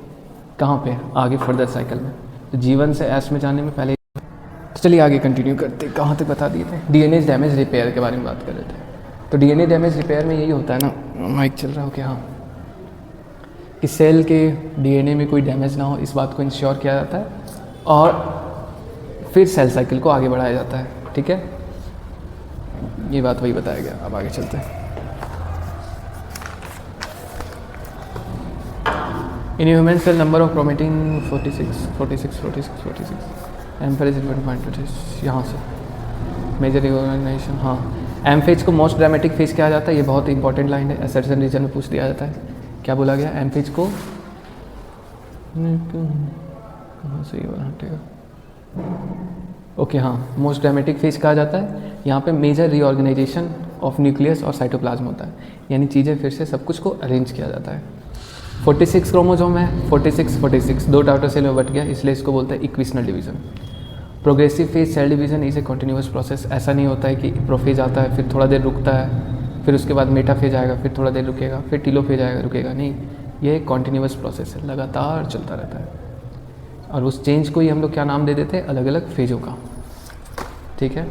कहाँ पे, आगे फर्दर साइकिल में। तो G1 से S में जाने में पहले, तो चलिए आगे कंटिन्यू करते, कहाँ तक बता दिए थे, DNA डैमेज रिपेयर के बारे में बात कर रहे थे। तो DNA डैमेज रिपेयर में यही होता है ना, माइक चल रहा हो क्या, हाँ, कि सेल के DNA में कोई डैमेज ना हो, इस बात को इंश्योर किया जाता है, और फिर सेल साइकिल को आगे बढ़ाया जाता है, ठीक है। ये बात वही बताया गया। अब आगे चलते हैं। In human cell number of chromatin 46 एम्परेज यहाँ से मेजर रिऑर्गेनाइजेशन, हाँ। एम फेज को मोस्ट ड्रामेटिक फेज कहा जाता है, ये बहुत इंपॉर्टेंट लाइन है, असर्शन रीजन में पूछ दिया जाता है। क्या बोला गया, एम फेज को कहाँ से ये वाला हटेगा, ओके, हाँ, मोस्ट ड्रामेटिक फेज कहा जाता है। यहाँ पे मेजर रीऑर्गेनाइजेशन ऑफ न्यूक्लियस और साइटोप्लाज्म होता है, यानी चीज़ें फिर से सब कुछ को अरेंज किया जाता है। 46 क्रोमोसोम है, 46 दो डॉटर सेल में बट गया, इसलिए इसको बोलते हैं equational division. Progressive phase cell division is a continuous process, ऐसा नहीं होता है कि प्रोफेज आता है फिर थोड़ा देर रुकता है, फिर उसके बाद मेटाफेज आएगा फिर थोड़ा देर रुकेगा, फिर टीलोफेज आएगा रुकेगा, नहीं, ये एक कॉन्टिन्यूअस प्रोसेस है, लगातार चलता रहता है। और उस चेंज को ही हम लोग क्या नाम दे देते हैं, अलग अलग फेजों का, ठीक है।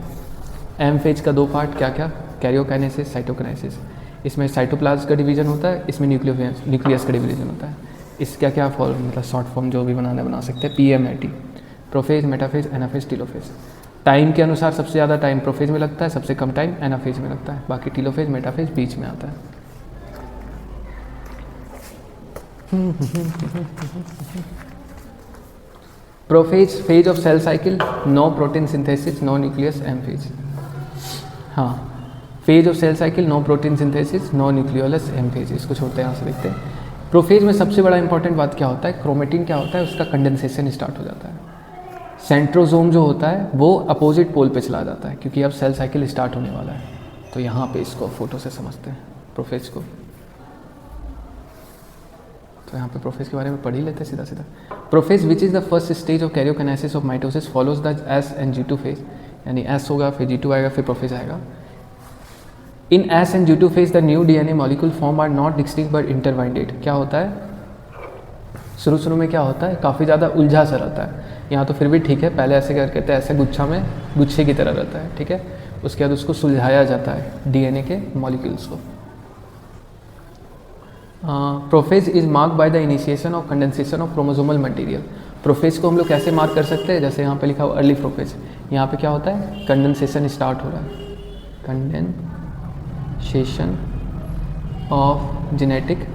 एम फेज का 2 पार्ट क्या क्या, कैरियोकाइनेसिस, साइटोकाइनेसिस। इसमें साइटोप्लाज्म का डिवीजन होता है, इसमें न्यूक्लियस का डिवीजन होता है। इस क्या क्या फॉर्म, मतलब शॉर्ट फॉर्म जो भी बना सकते हैं, PMAT, prophase, metaphase, anaphase, telophase. Time के अनुसार सबसे ज़्यादा टाइम प्रोफेज में लगता है, सबसे कम टाइम एनाफेज में लगता है, बाकी टीलोफेज, मेटाफेज बीच में आता है। Prophase phase of cell cycle, no protein synthesis, no nucleus, M phase. हाँ, phase of cell cycle, no protein synthesis, no nucleolus, M phase. इसको छोड़ते हैं, यहाँ से देखते हैं। प्रोफेज में सबसे बड़ा इंपॉर्टेंट बात क्या होता है, क्रोमेटिन क्या होता है, उसका कंडेंसेशन स्टार्ट हो जाता है। सेंट्रोजोम जो होता है वो अपोजिट पोल पे चला जाता है, क्योंकि अब सेल साइकिल स्टार्ट होने वाला है। तो यहाँ पे इसको फोटो से समझते हैं प्रोफेज को। तो यहाँ पे प्रोफेज के बारे में पढ़ ही लेते हैं सीधा सीधा। Prophase which is the first stage of karyokinesis of mitosis follows the S and G2 phase, यानी एस होगा फिर G2 आएगा फिर प्रोफेज आएगा। In S and G2 phase the new DNA molecule form are not distinct but intertwined. क्या होता है शुरू में क्या होता है, काफ़ी ज़्यादा उलझा सा रहता है। यहाँ तो फिर भी ठीक है, पहले ऐसे करके तो ऐसे गुच्छे की तरह रहता है, ठीक है। उसके बाद उसको सुलझाया जाता है DNA के मॉलिक्यूल्स को। Prophase is mark by the initiation of condensation of chromosomal material. Prophase को हम लोग कैसे मार्क कर सकते हैं, जैसे यहाँ पे लिखा हुआ अर्ली प्रोफेज, यहाँ पे क्या होता है कंडेंसेशन स्टार्ट हो रहा है, कंडेंसेशन ऑफ जेनेटिक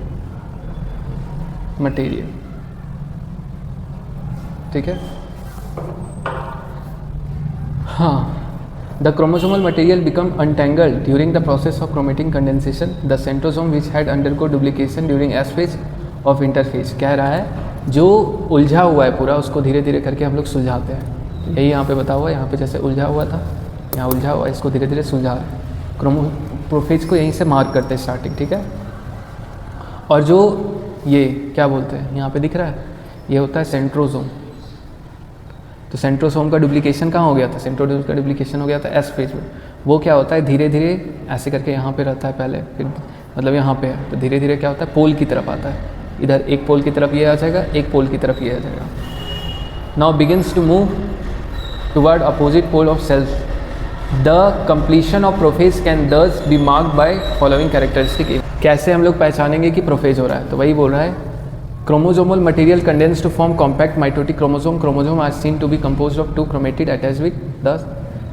मटेरियल, ठीक है। हाँ, the chromosomal material become untangled during the process of chromatin condensation. The centrosome which had undergo duplication during S phase of interphase। कह रहा है जो उलझा हुआ है पूरा उसको धीरे धीरे करके हम लोग सुलझाते हैं। यही यहाँ पे बता हुआ है, यहाँ पे जैसे उलझा हुआ था, यहाँ उलझा हुआ है, इसको धीरे धीरे सुलझा रहे हैं। प्रोफेज को यहीं से मार्क करते हैं स्टार्टिंग, ठीक है। और जो ये क्या बोलते हैं यहाँ पे दिख रहा है, ये होता है सेंट्रोसोम। तो सेंट्रोसोम का डुप्लीकेशन कहाँ हो गया था, सेंट्रोसोम का डुप्लीकेशन हो गया था एस फेज में। वो क्या होता है धीरे धीरे ऐसे करके यहाँ पे रहता है पहले, फिर मतलब यहाँ पे है, तो धीरे धीरे क्या होता है पोल की तरफ आता है। इधर एक पोल की तरफ ये आ जाएगा, एक पोल की तरफ ये आ जाएगा। Now begins to move toward opposite pole of cells. The completion of prophase can thus be marked by following characteristic. कैसे हम लोग पहचानेंगे कि प्रोफेज हो रहा है, तो वही बोल रहा है chromosomal material condensed to form compact mitotic chromosome. Chromosome are seen to be composed of two chromatid attached with the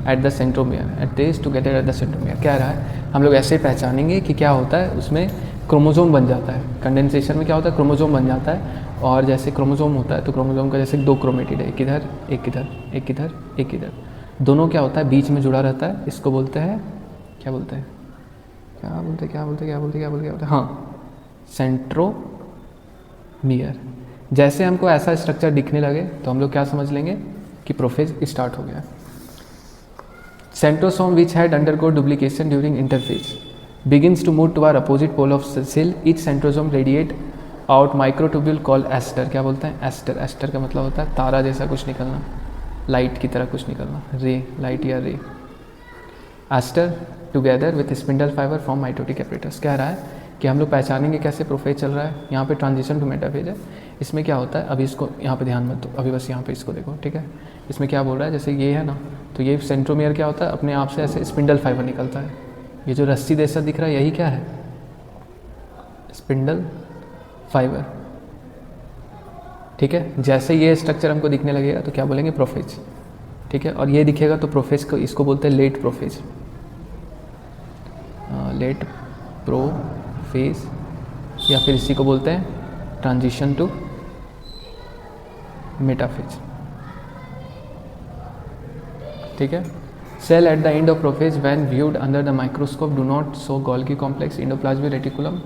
at the centromere attached together at the centromere। क्या रहा है हम लोग ऐसे पहचानेंगे कि क्या होता है उसमें क्रोमोसोम बन जाता है। कंडेंसेशन में क्या होता है क्रोमोसोम बन जाता है, और जैसे क्रोमोसोम होता है तो क्रोमोसोम का जैसे दो क्रोमेटिड है, एक इधर एक इधर एक इधर एक इधर, दोनों क्या होता है बीच में जुड़ा रहता है। इसको बोलते हैं क्या बोलते हैं हाँ सेंट्रोमियर। जैसे हमको ऐसा स्ट्रक्चर दिखने लगे तो हम लोग क्या समझ लेंगे कि प्रोफेज स्टार्ट हो गया। Centrosome which had undergo duplication during interphase begins to move toward opposite pole of cell. Each centrosome radiate out microtubule called aster. क्या बोलते हैं एस्टर। एस्टर का मतलब होता है तारा जैसा कुछ निकलना, लाइट की तरह कुछ निकलना, रे, लाइट या ray. Aster together with spindle fibre from mitotic apparatus. कह रहा है कि हम लोग पहचानेंगे कैसे प्रोफेज चल रहा है। यहाँ पे ट्रांजिशन टू मेटाफेज है। इसमें क्या होता है, अभी इसको यहाँ पे ध्यान मत दो, अभी बस यहाँ पे इसको देखो, ठीक है। इसमें क्या बोल रहा है, जैसे ये है ना, तो ये सेंट्रोमियर क्या होता है अपने आप से ऐसे स्पिंडल फाइबर निकलता है। ये जो रस्सी जैसा दिख रहा है यही क्या है, स्पिंडल फाइबर, ठीक है। जैसे ये स्ट्रक्चर हमको दिखने लगेगा तो क्या बोलेंगे प्रोफेज, ठीक है। और ये दिखेगा तो प्रोफेज को इसको बोलते हैं लेट प्रोफेज, लेट प्रोफेज, या फिर इसी को बोलते हैं ट्रांजिशन टू मेटाफेज, ठीक है। Cell at the end of prophase when viewed under the microscope do not show Golgi complex, endoplasmic reticulum,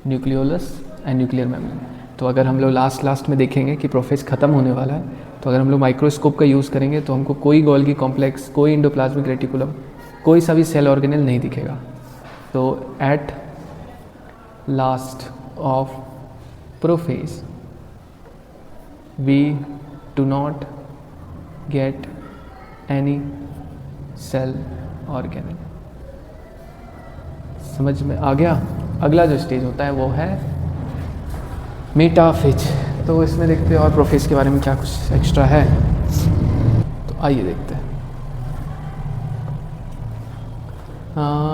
nucleolus and nuclear membrane। तो अगर हम लोग लास्ट में देखेंगे कि प्रोफेज ख़त्म होने वाला है, तो अगर हम लोग माइक्रोस्कोप का यूज़ करेंगे तो हमको कोई गोल्गी कॉम्प्लेक्स, कोई इंडोप्लाज्मिक रेटिकुलम, कोई सा भी सेल ऑर्गेनेल नहीं दिखेगा। तो at last of prophase we do not get any cell organelle. समझ में आ गया। अगला जो स्टेज होता है वो है मेटाफेज। तो इसमें देखते हैं और प्रोफेज के बारे में क्या कुछ एक्स्ट्रा है, तो आइए देखते हैं।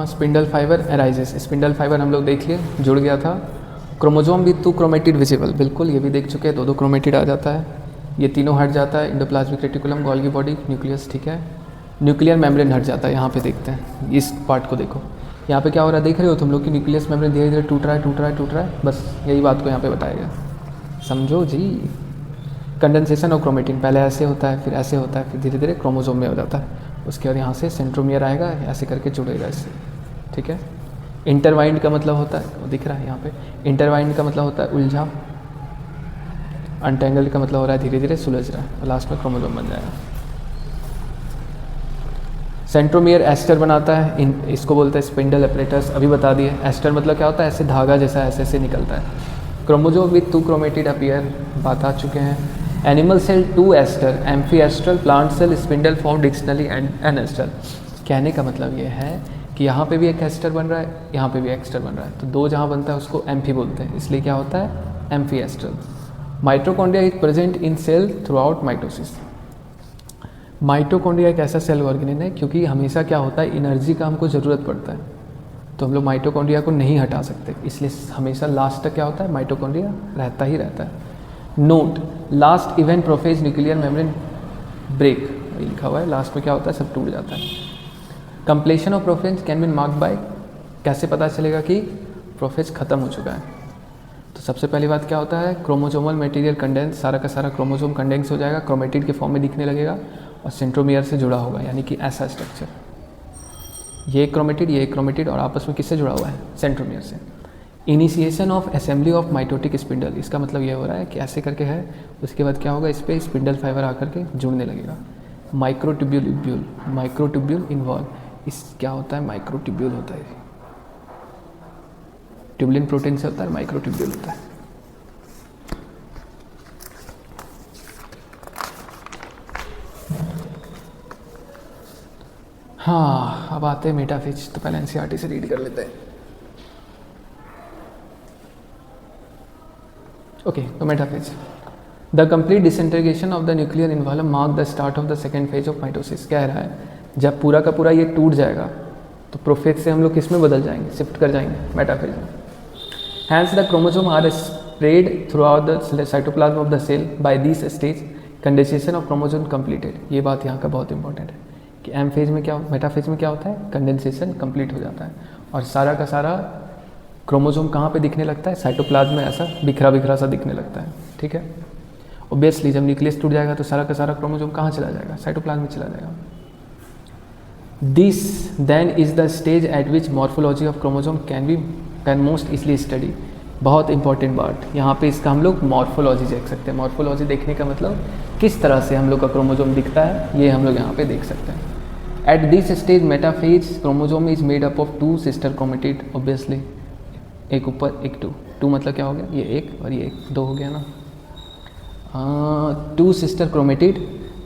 Spindle fibre arises. Spindle fibre हम लोग देख लिए, जुड़ गया था। क्रोमोजोम विद 2 क्रोमेटिड विजिबल, बिल्कुल ये भी देख चुके हैं, 2 क्रोमेटिड आ जाता है, ये तीनों हट जाता है, endoplasmic reticulum, Golgi body, nucleus, ठीक है। न्यूक्लियर मेम्ब्रेन हट जाता है। यहाँ पे देखते हैं इस पार्ट को, देखो यहाँ पे क्या हो रहा है, देख रहे हो तुम लोग कि न्यूक्लियस मेम्ब्रेन धीरे धीरे टूट रहा है। बस यही बात को यहाँ पे बताया गया, समझो जी। कंडेंसेशन ऑफ क्रोमेटिन, पहले ऐसे होता है, फिर ऐसे होता है, फिर धीरे धीरे क्रोमोसोम में हो जाता है। उसके बाद यहाँ से सेंट्रोमियर आएगा, ऐसे करके जुड़ेगा इससे, ठीक है। इंटरवाइंड का मतलब होता है, वो दिख रहा है यहाँ पे, इंटरवाइंड का मतलब होता है उलझा, अनटेंगल्ड का मतलब हो रहा है धीरे धीरे सुलझ रहा है, और लास्ट में क्रोमोसोम बन जाएगा। सेंट्रोमियर एस्टर बनाता है, इसको बोलते हैं स्पिंडल एपरेटस, अभी बता दिए। एस्टर मतलब क्या होता है, ऐसे धागा जैसा ऐसे ऐसे निकलता है। क्रोमोजोम विथ 2 क्रोमेटिड अपीयर, बात आ चुके हैं। Animal cell 2 aster, amphiastral, plant cell spindle form dictionary and an aster. कहने का मतलब ये है कि यहाँ पे भी एक एस्टर बन रहा है, यहाँ पे भी एस्टर बन रहा है, तो दो जहाँ बनता है उसको एम्फी बोलते हैं, इसलिए क्या होता है, amphiastral. Mitochondria is present in cell throughout mitosis. Mitochondria एक ऐसा सेल ऑर्गेनेल है क्योंकि हमेशा क्या होता है, एनर्जी का हमको ज़रूरत पड़ता है, तो हम लोग माइटोकॉन्ड्रिया को नहीं हटा सकते, इसलिए हमेशा लास्ट तक क्या होता है, माइटोकॉन्ड्रिया रहता ही रहता है। Note, last event prophase nuclear membrane break, लिखा हुआ है, लास्ट में क्या होता है, सब टूट जाता है। Completion of prophase can be marked bye, कैसे पता चलेगा कि प्रोफेज खत्म हो चुका है, तो सबसे पहली बात क्या होता है, क्रोमोजोमल मटेरियल कंडेंस, सारा का सारा क्रोमोजोम कंडेंस हो जाएगा, क्रोमेटिड के फॉर्म में दिखने लगेगा और सेंट्रोमियर से जुड़ा होगा, यानी कि ऐसा स्ट्रक्चर, ये क्रोमेटिड और आपस में किससे जुड़ा हुआ है, सेंट्रोमियर से। Initiation of assembly of mitotic spindle, इसका मतलब ये हो रहा है कि ऐसे करके है, उसके बाद क्या होगा, इस पर स्पिंडल फाइबर आकर के जुड़ने लगेगा। माइक्रोट्यूब्यूल इन्वॉल्व, इस क्या होता है, माइक्रोट्यूब्यूल होता है, ट्यूबुलिन प्रोटीन से होता है, माइक्रोट्यूब्यूल होता है। हाँ, अब आते हैं मेटाफेज, तो पहले एनसीईआरटी से रीड कर लेते हैं। ओके, तो metaphase, the complete disintegration of the nuclear involve mark the start of the second phase of mitosis. कह रहा है जब पूरा का पूरा ये टूट जाएगा तो प्रोफेज से हम लोग किस में बदल जाएंगे, शिफ्ट कर जाएंगे, मेटाफेज में। Hence the chromosome are spread throughout the cytoplasm of the cell by this stage condensation of chromosome completed. ये बात यहाँ का बहुत इंपॉर्टेंट है कि एम फेज में क्या, मेटाफेज में क्या होता है, कंडेंसेशन कंप्लीट हो जाता है और सारा का सारा क्रोमोसोम कहाँ पे दिखने लगता है, साइटोप्लाज्म में ऐसा बिखरा बिखरा सा दिखने लगता है, ठीक है। ऑब्वियसली जब न्यूक्लियस टूट जाएगा तो सारा का सारा क्रोमोसोम कहाँ चला जाएगा, साइटोप्लाज्म में चला जाएगा। This then is the stage at which morphology of chromosome can most easily study. बहुत इंपॉर्टेंट बात यहाँ पे, इसका हम लोग मॉर्फोलॉजी देख सकते हैं। मॉर्फोलॉजी देखने का मतलब किस तरह से हम लोग का क्रोमोसोम दिखता है, ये हम लोग यहाँ पे देख सकते हैं। Eight this stage metaphase chromosome is made up of 2 sister chromatid, obviously एक ऊपर एक 2 मतलब क्या हो गया, ये एक और ये एक, 2 हो गया ना। 2 sister chromatid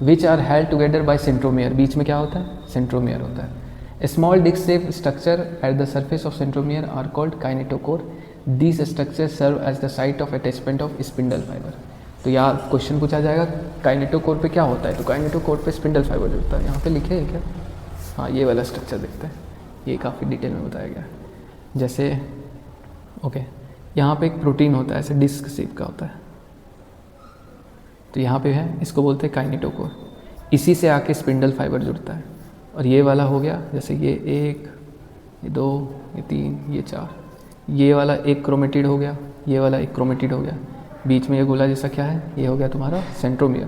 which are held together by centromere, बीच में क्या होता है, सेंट्रोमियर होता है। Small disc shape structure at the surface of centromere are called kinetochore. This structure serve as the site of attachment of spindle fibre. तो यहाँ क्वेश्चन पूछा जाएगा काइनेटोकोर पे क्या होता है, तो काइनेटोकोर पे स्पिंडल फाइबर जुड़ता है। यहाँ पे लिखे है क्या, हाँ ये वाला स्ट्रक्चर देखते हैं, ये काफ़ी डिटेल में बताया गया है। जैसे ओके, यहाँ पे एक प्रोटीन होता है, ऐसे डिस्क शेप का होता है, तो यहाँ पे है, इसको बोलते हैं काइनेटोकोर। इसी से आके स्पिंडल फाइबर जुड़ता है। और ये वाला हो गया, जैसे ये 1, ये 2, ये 3, ये 4, ये वाला एक क्रोमेटिड हो गया, ये वाला एक क्रोमेटिड हो गया, बीच में ये गोला जैसा क्या है, ये हो गया तुम्हारा सेंट्रोमियर,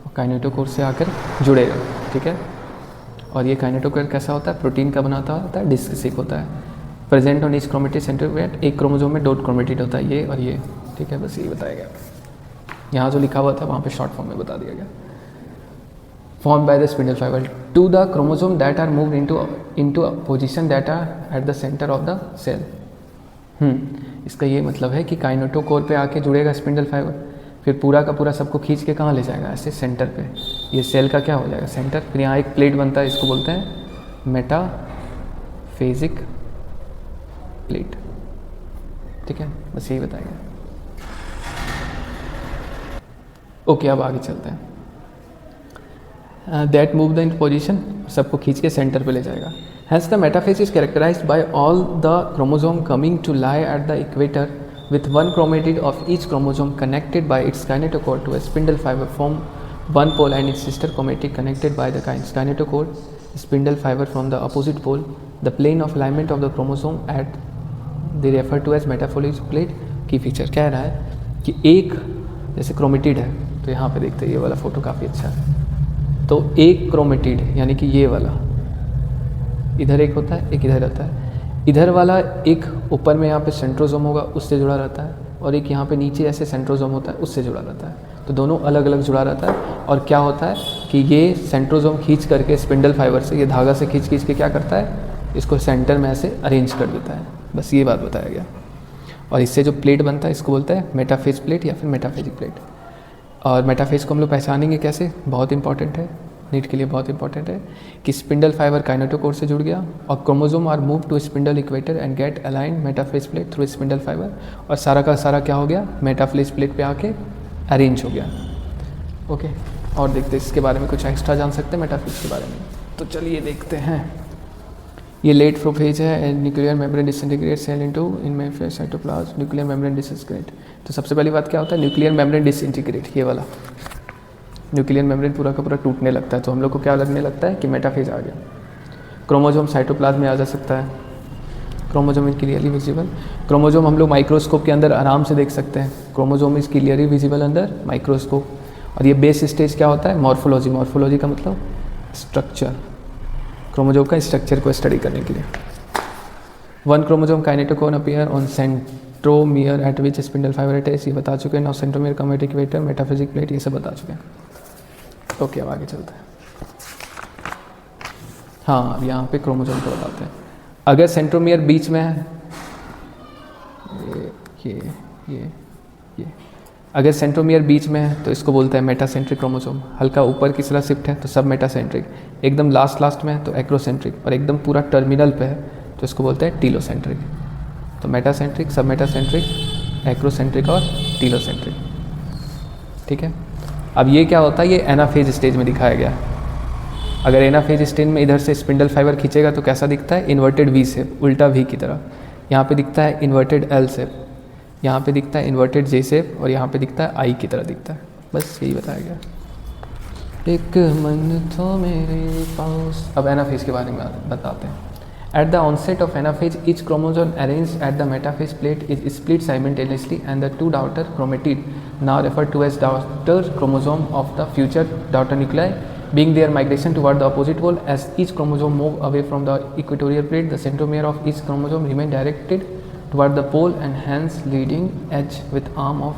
और काइनेटोकोर से आकर जुड़ेगा, ठीक है। और ये काइनेटोकोर कैसा होता है, प्रोटीन का बनाता होता है, डिस्क शेप होता है। Present on each chromatid centromere, एक क्रोमोसोम में 2 क्रोमेटिड होता है, ये और ये, ठीक है। बस यही बताया गया, यहाँ जो लिखा हुआ था वहाँ पे शॉर्ट फॉर्म में बता दिया गया। Form by the spindle fibre to the chromosome that are moved into a position that are at the centre of the cell. इसका ये मतलब है कि काइनेटोकोर पे आके जुड़ेगा स्पिंडल फाइबर, फिर पूरा का पूरा सबको खींच के कहाँ ले जाएगा, ऐसे सेंटर पे, ये सेल का क्या हो जाएगा, सेंटर। फिर यहाँ एक प्लेट बनता है, इसको बोलते हैं मेटाफेजिक प्लेट, ठीक है। बस यही बताएगा। ओके, अब आगे चलते हैं। That move the in position, सबको खींच के सेंटर पे ले जाएगा। Has the metaphase is characterised by all the chromosome coming to lie at the equator with 1 chromatid of each chromosome connected by its kinetochore to a spindle fiber form one pole and its sister chromatid connected by the kinetochore spindle fiber from the opposite pole. The plane of alignment of the chromosome at they refer to as metaphoric plate की फीचर। कह रहा है कि एक जैसे क्रोमेटिड है, तो यहाँ पे देखते हैं, ये वाला फोटो काफ़ी अच्छा है। तो एक क्रोमेटिड यानी कि ये वाला इधर एक होता है, एक इधर रहता है। इधर वाला एक ऊपर में यहाँ पे सेंट्रोसोम होगा, उससे जुड़ा रहता है, और एक यहाँ पे नीचे ऐसे सेंट्रोसोम होता है, उससे जुड़ा रहता है। तो दोनों अलग अलग जुड़ा रहता है। और क्या होता है कि कि ये सेंट्रोजोम खींच करके स्पिंडल फाइबर से, ये धागा से खींच के क्या करता है, इसको सेंटर में ऐसे अरेंज कर देता है। बस ये बात बताया गया। और इससे जो प्लेट बनता है इसको बोलते हैं मेटाफेज प्लेट या फिर मेटाफेजिक प्लेट। और मेटाफेज को हम लोग पहचानेंगे कैसे, बहुत इंपॉर्टेंट है, नीट के लिए बहुत इंपॉर्टेंट है कि स्पिंडल फाइबर काइनेटोकोर से जुड़ गया और chromosome are move to spindle equator and get align metaphase plate through spindle fibre, और सारा का सारा क्या हो गया, मेटाफेज प्लेट पे आके अरेंज हो गया। ओके, और देखते हैं इसके बारे में कुछ एक्स्ट्रा जान सकते हैं मेटाफेज के बारे में, तो चलिए देखते हैं। ये लेट प्रोफेज है and nuclear membrane disintegrate cell into इनमें साइटोप्लाज्म न्यूक्लियर मेम्ब्रेन डिसइंटीग्रेट। तो सबसे पहली बात क्या होता है, न्यूक्लियर मेम्ब्रेन डिसइंटीग्रेट, ये वाला न्यूक्लियर मेम्ब्रेन पूरा का पूरा टूटने लगता है, तो हम लोग को क्या लगने लगता है कि मेटाफेज आ गया। क्रोमोसोम साइटोप्लाज्म में आ जा सकता है, chromosome is clearly visible. Chromosome हम लोग माइक्रोस्कोप के अंदर आराम से देख सकते हैं, क्रोमोसोम इज क्लियरली विजिबल अंदर माइक्रोस्कोप। और ये बेस स्टेज क्या होता है, मॉर्फोलॉजी। मॉर्फोलॉजी का मतलब स्ट्रक्चर, क्रोमोसोम का स्ट्रक्चर को स्टडी करने के लिए। One chromosome kinetochore appear on centromere at which spindle fibre attach, ये बता चुके हैं। Now centromere come at equator metaphasic plate, ये सब बता चुके हैं। ओके, अब आगे चलते हैं। हाँ, अब यहाँ पे क्रोमोसोम को बताते हैं। अगर सेंट्रोमियर बीच में है, ये अगर सेंट्रोमियर बीच में है तो इसको बोलते हैं मेटासेंट्रिक क्रोमोसोम। हल्का ऊपर की तरफ शिफ्ट है तो सब मेटासेंट्रिक, एकदम लास्ट में है तो एक्रोसेंट्रिक, और एकदम पूरा टर्मिनल पे है तो इसको बोलते हैं टीलोसेंट्रिक। तो मेटासेंट्रिक, सब मेटासेंट्रिक, एक्रोसेंट्रिक और टीलोसेंट्रिक। ठीक है, अब ये क्या होता है, ये एनाफेज स्टेज में दिखाया गया है। अगर एनाफेज स्टेज में इधर से स्पिंडल फाइबर खींचेगा तो कैसा दिखता है, इन्वर्टेड वी शेप, उल्टा वी की तरह। यहाँ पे दिखता है इन्वर्टेड एल शेप, यहाँ पे दिखता है इन्वर्टेड जे शेप, और यहाँ पे दिखता है आई की तरह दिखता है। बस यही बताया गया। एक मन तो मेरे पास। अब एनाफेज के बारे में बताते हैं। At the onset of anaphase, each chromosome arranged at the metaphase plate is split simultaneously, and the two daughter chromatid, now referred to as daughter chromosome of the future daughter nuclei, being their migration toward the opposite pole. As each chromosome move away from the equatorial plate, the centromere of each chromosome remain directed toward the pole, and hence leading edge with arm of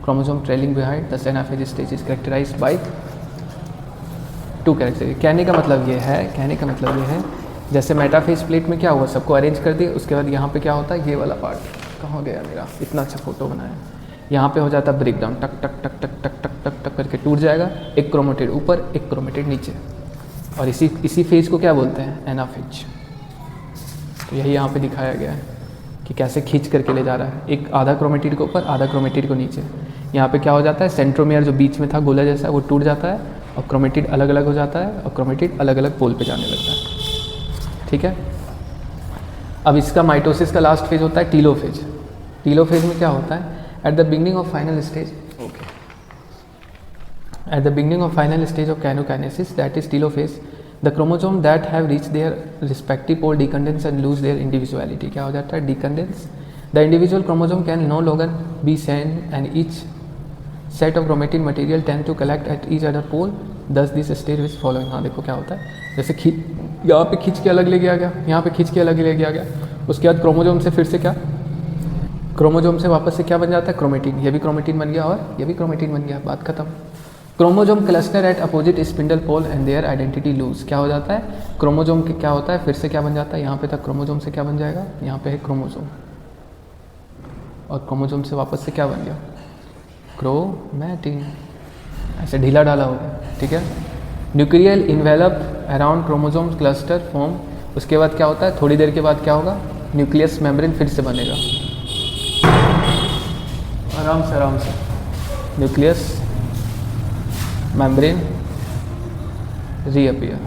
chromosome trailing behind. The anaphase stage is characterized by two characteristics. कहने का मतलब ये है जैसे मेटाफेज प्लेट में क्या हुआ, सबको अरेंज कर दिया, उसके बाद यहाँ पे क्या होता है, ये वाला पार्ट कहाँ गया मेरा, इतना अच्छा फोटो बनाया, यहाँ पे हो जाता है ब्रेक डाउन, टक टक टक टक टक टक टक टक करके टूट जाएगा, एक क्रोमेटिड ऊपर एक क्रोमेटिड नीचे, और इसी फेज को क्या बोलते हैं, एनाफेज। तो यही यहाँ पे दिखाया गया है कि कैसे खींच करके ले जा रहा है, एक आधा क्रोमेटिड को ऊपर आधा क्रोमेटिड को नीचे। यहाँ पे क्या हो जाता है, सेंट्रोमियर जो बीच में था गोला जैसा, वो टूट जाता है और क्रोमेटिड अलग अलग हो जाता है, और क्रोमेटिड अलग अलग पोल पे जाने लगता है। ठीक है, अब इसका माइटोसिस का लास्ट फेज होता है टीलोफेज। टीलोफेज में क्या होता है, at the beginning of final stage, at the beginning of final stage of karyokinesis, that is telophase, the chromosome that have reach their respective pole decondense and lose their individuality. क्या हो जाता है, decondense. The individual chromosome can no longer be seen and each set of chromatin material tend to collect at each other pole, thus this stage which following. हाँ देखो क्या होता है, जैसे यहाँ पे खींच के अलग ले गया गया, यहाँ पे खींच के अलग ले गया गया, उसके बाद क्रोमोसोम से फिर से क्या, क्रोमोसोम से वापस से क्या बन जाता है, क्रोमेटिन। ये भी क्रोमेटिन बन गया और ये भी क्रोमेटिन बन गया, बात खत्म। Chromosome cluster at opposite spindle pole and their identity lose. क्या हो जाता है, क्रोमोसोम के क्या होता है, फिर से क्या बन जाता है, यहाँ पे तक क्रोमोसोम से क्या बन जाएगा, यहाँ पे है क्रोमोसोम, और क्रोमोसोम से वापस से क्या बन गया, क्रोमेटिन, ऐसे ढीला ढाला हो गया। ठीक है, nuclear envelope around chromosome cluster form. उसके बाद क्या होता है, थोड़ी देर के बाद क्या होगा, न्यूक्लियस मेम्ब्रेन फिर से बनेगा, आराम से न्यूक्लियस मेम्ब्रेन रीअपियर।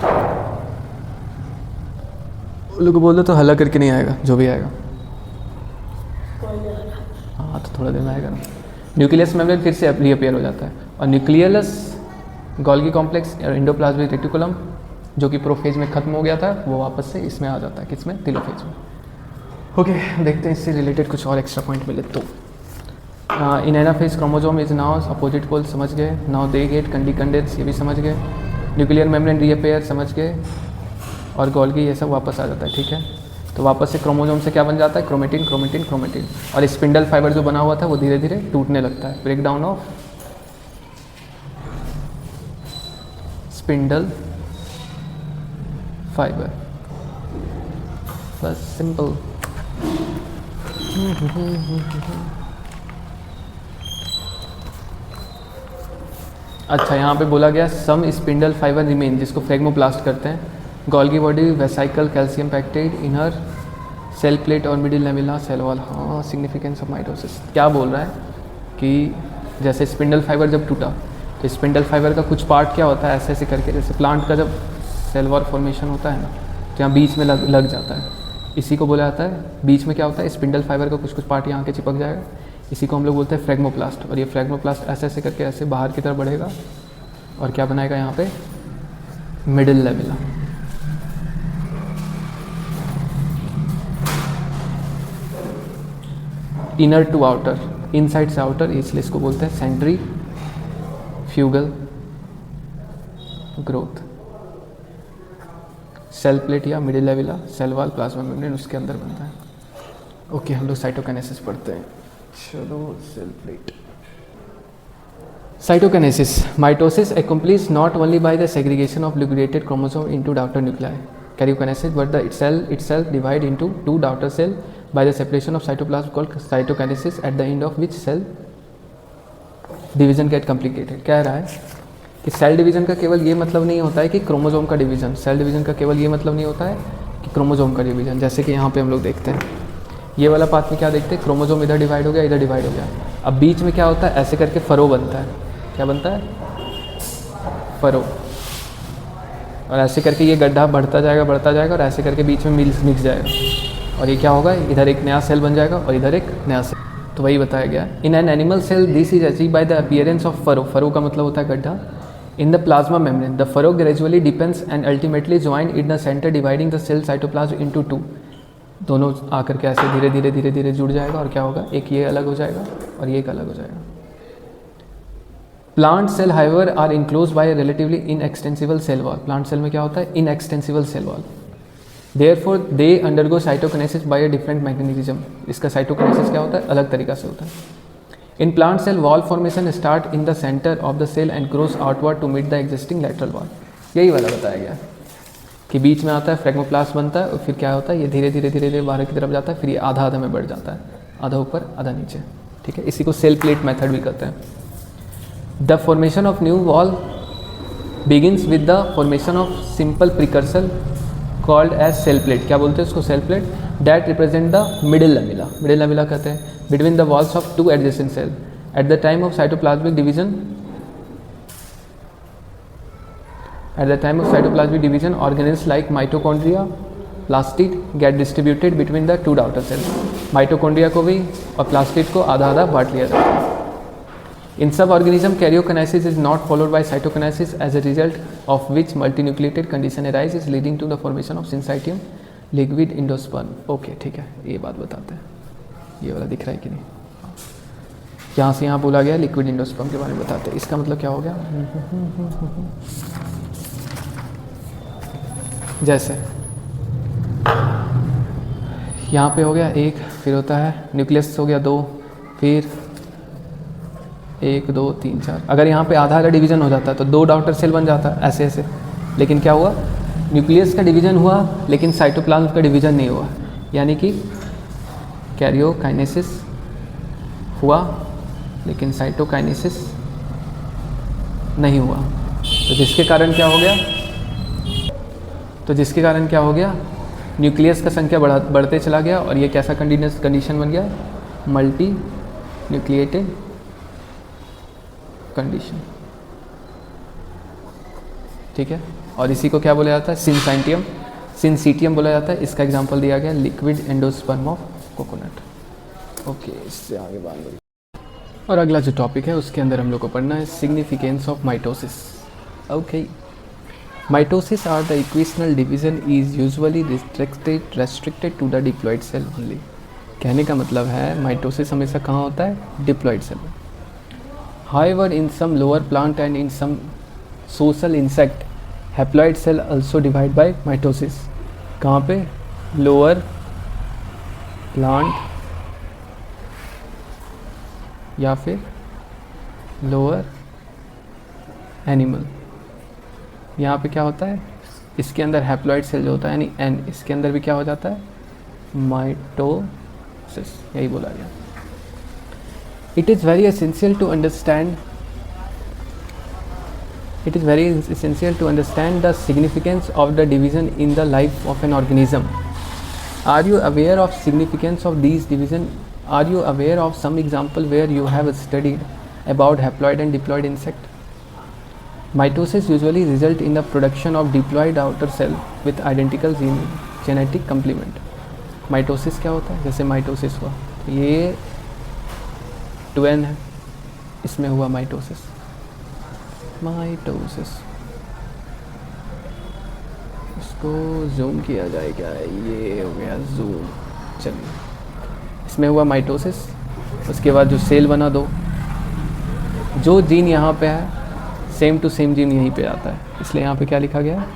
लोग बोल तो हल्ला करके नहीं आएगा, जो भी आएगा, हाँ तो थोड़ा देर में आएगा ना। न्यूक्लियस मेम्ब्रेन फिर से रीअपियर हो जाता है, और न्यूक्लियस गोल्गी कॉम्प्लेक्स और एंडोप्लाज्मिक रेटिकुलम जो कि प्रोफेज में खत्म हो गया था, वो वापस से इसमें आ जाता है, किसमें, टीलोफेज में। ओके, देखते हैं इससे रिलेटेड कुछ और एक्स्ट्रा पॉइंट मिले तो। In anaphase chromosome is now opposite pole, समझ गए। नाउ दे गेट कंडीकंडेंस, ये भी समझ गए। न्यूक्लियर मेम्ब्रेन रीअपेयर, समझ गए। और गोल्गी, ये सब वापस आ जाता है। ठीक है, तो वापस से क्रोमोसोम से क्या बन जाता है, क्रोमेटिन क्रोमेटिन क्रोमेटिन, और स्पिंडल फाइबर जो बना हुआ था वो धीरे धीरे टूटने लगता है, break down of spindle fibre, बस सिंपल। अच्छा, यहाँ पे बोला गया सम स्पिंडल फाइबर रिमेन, जिसको फ्रेगमोप्लास्ट करते हैं, Golgi body, vesicle, calcium pectate, inner cell plate और मिडिल लेमिला सेल वॉल। हाँ, सिग्निफिकेंस ऑफ माइटोसिस क्या बोल रहा है कि जैसे स्पिंडल फाइबर जब टूटा तो स्पिंडल फाइबर का कुछ पार्ट क्या होता है, ऐसे ऐसे करके, जैसे प्लांट का जब सेल वॉल फॉर्मेशन होता है ना, तो यहाँ बीच में लग जाता है, इसी को बोला जाता है, बीच में क्या होता है, स्पिंडल फाइबर का कुछ पार्ट यहाँ के चिपक जाएगा, इसी को हम लोग बोलते हैं फ्रेगमोप्लास्ट। और ये फ्रेगमोप्लास्ट ऐसे ऐसे करके ऐसे बाहर की तरफ बढ़ेगा और क्या बनाएगा यहाँ पे, middle lamella. Inner to outer, inside से आउटर, इसलिए इसको बोलते हैं centrifugal growth. Cell plate या मिडिल लेविला, सेल वॉल, प्लाज्मा मेम्ब्रेन उसके अंदर बनता है। ओके, हम लोग साइटोकाइनेसिस पढ़ते हैं। चलो, cell plate. Cytokinesis, mitosis accomplished not only by the segregation of liquidated chromosome into daughter nuclei, karyokinesis, but the cell itself divide into two daughter cell by the separation of cytoplasm called cytokinesis, at the end of which cell division get completed। कह रहा है कि सेल डिवीज़न का केवल ये मतलब नहीं होता है कि क्रोमोजोम का डिवीज़न, सेल डिवीज़न का केवल ये मतलब नहीं होता है कि क्रोमोजोम का डिवीज़न। जैसे कि यहाँ पे हम लोग देखते हैं, ये वाला पार्ट में क्या देखते हैं, क्रोमोजोम इधर डिवाइड हो गया, इधर डिवाइड हो गया, अब बीच में क्या होता है, ऐसे करके फरो बनता है। क्या बनता है, फरो, और ऐसे करके ये गड्ढा बढ़ता जाएगा और ऐसे करके बीच में मिक्स जाएगा, और ये क्या होगा, इधर एक नया सेल बन जाएगा और इधर एक नया सेल। तो वही बताया गया, in an animal cell this is achieve by the appearance of furrow, furrow का मतलब होता है गड्ढा, in the plasma membrane the furrow gradually depends and ultimately join in the centre dividing the cell cytoplasm into two. दोनों आकर के ऐसे धीरे धीरे धीरे धीरे जुड़ जाएगा और क्या होगा, एक ये अलग हो जाएगा और ये एक अलग हो जाएगा। Plant cell however are enclose by relatively inextensible cell wall, plant cell में क्या होता है, inextensible cell wall, therefore they undergo cytokinesis by a different mechanism. इसका साइटोकिनेसिस क्या होता है, अलग तरीका से होता है। In plant cell wall formation start in the centre of the cell and grows outward to meet the existing lateral wall. यही वाला बताया गया कि बीच में आता है, फ्रेगमोप्लास्ट बनता है और फिर क्या होता है, ये धीरे धीरे धीरे धीरे बाहर की तरफ जाता है, फिर ये आधा आधा में बढ़ जाता है, आधा ऊपर आधा नीचे, ठीक है। इसी को सेल प्लेट मेथड भी कहते हैं। The formation of new wall begins with the formation of simple precursor called as cell plate. क्या बोलते हैं उसको, cell plate, that represent the middle lamella, middle lamella कहते हैं, between the walls of two adjacent cell at the time of cytoplasmic division. At the time of cytoplasmic division, organelles like mitochondria, plastid get distributed between the two daughter cells. Mitochondria को भी और प्लास्टिड को आधा आधा बांट लिया जाता है। In some organism, karyokinesis is not followed by cytokinesis, as a result of which multinucleated condition arises, leading to the formation of syncytium, liquid endosperm. Okay, ठीक है, ये बात बताते हैं, ये वाला दिख रहा है कि नहीं, यहाँ से यहाँ बोला गया लिक्विड एंडोस्पर्म के बारे में बताते हैं। इसका मतलब क्या हो गया, जैसे यहाँ पे हो गया एक, फिर होता है न्यूक्लियस हो गया दो, फिर 1 2 3 4। अगर यहाँ पे आधा आधा डिवीजन हो जाता है तो 2 डॉटर सेल बन जाता है ऐसे ऐसे, लेकिन क्या हुआ, न्यूक्लियस का डिवीजन हुआ लेकिन साइटोप्लाज्म का डिवीजन नहीं हुआ, यानी कि कैरियोकाइनेसिस हुआ लेकिन साइटोकाइनेसिस नहीं हुआ। तो जिसके कारण क्या हो गया, न्यूक्लियस का संख्या बढ़ते चला गया और ये कैसा कंडीशन बन गया, मल्टी न्यूक्लिएटेड कंडीशन, ठीक है। और इसी को क्या बोला जाता है, सिंसीटियम बोला जाता है। इसका एग्जांपल दिया गया liquid endosperm of coconut. Okay, इससे आगे बात करें। और अगला जो टॉपिक है उसके अंदर हम लोग को पढ़ना है significance of mitosis. Okay, mitosis or the equational division is usually restricted to the diploid cell only. कहने का मतलब है माइटोसिस हमेशा कहाँ होता है, डिप्लॉइड सेल में। However, in some lower plant and in some social insect, haploid cell also divide by mitosis. कहाँ पे, lower plant या फिर lower animal, यहाँ पे क्या होता है, इसके अंदर हैप्लॉइड सेल जो होता है यानी एन, इसके अंदर भी क्या हो जाता है, माइटोसिस, यही बोला गया। It is very essential to understand It is very essential to understand the significance of the division in the life of an organism. Are you aware of significance of these division? Are you aware of some example where you have studied about haploid and diploid insect? Mitosis usually result in the production of diploid outer cell with identical genetic complement. Mitosis क्या होता है, जैसे mitosis हुआ तो ये ट्वेन है, इसमें हुआ माइटोसिस। माइटोसिस इसको जूम किया जाए क्या, ये हो गया जूम। चलिए, इसमें हुआ माइटोसिस, उसके बाद जो सेल बना दो, जो जीन यहाँ पे है सेम टू सेम जीन यहीं पे आता है, इसलिए यहाँ पे क्या लिखा गया है,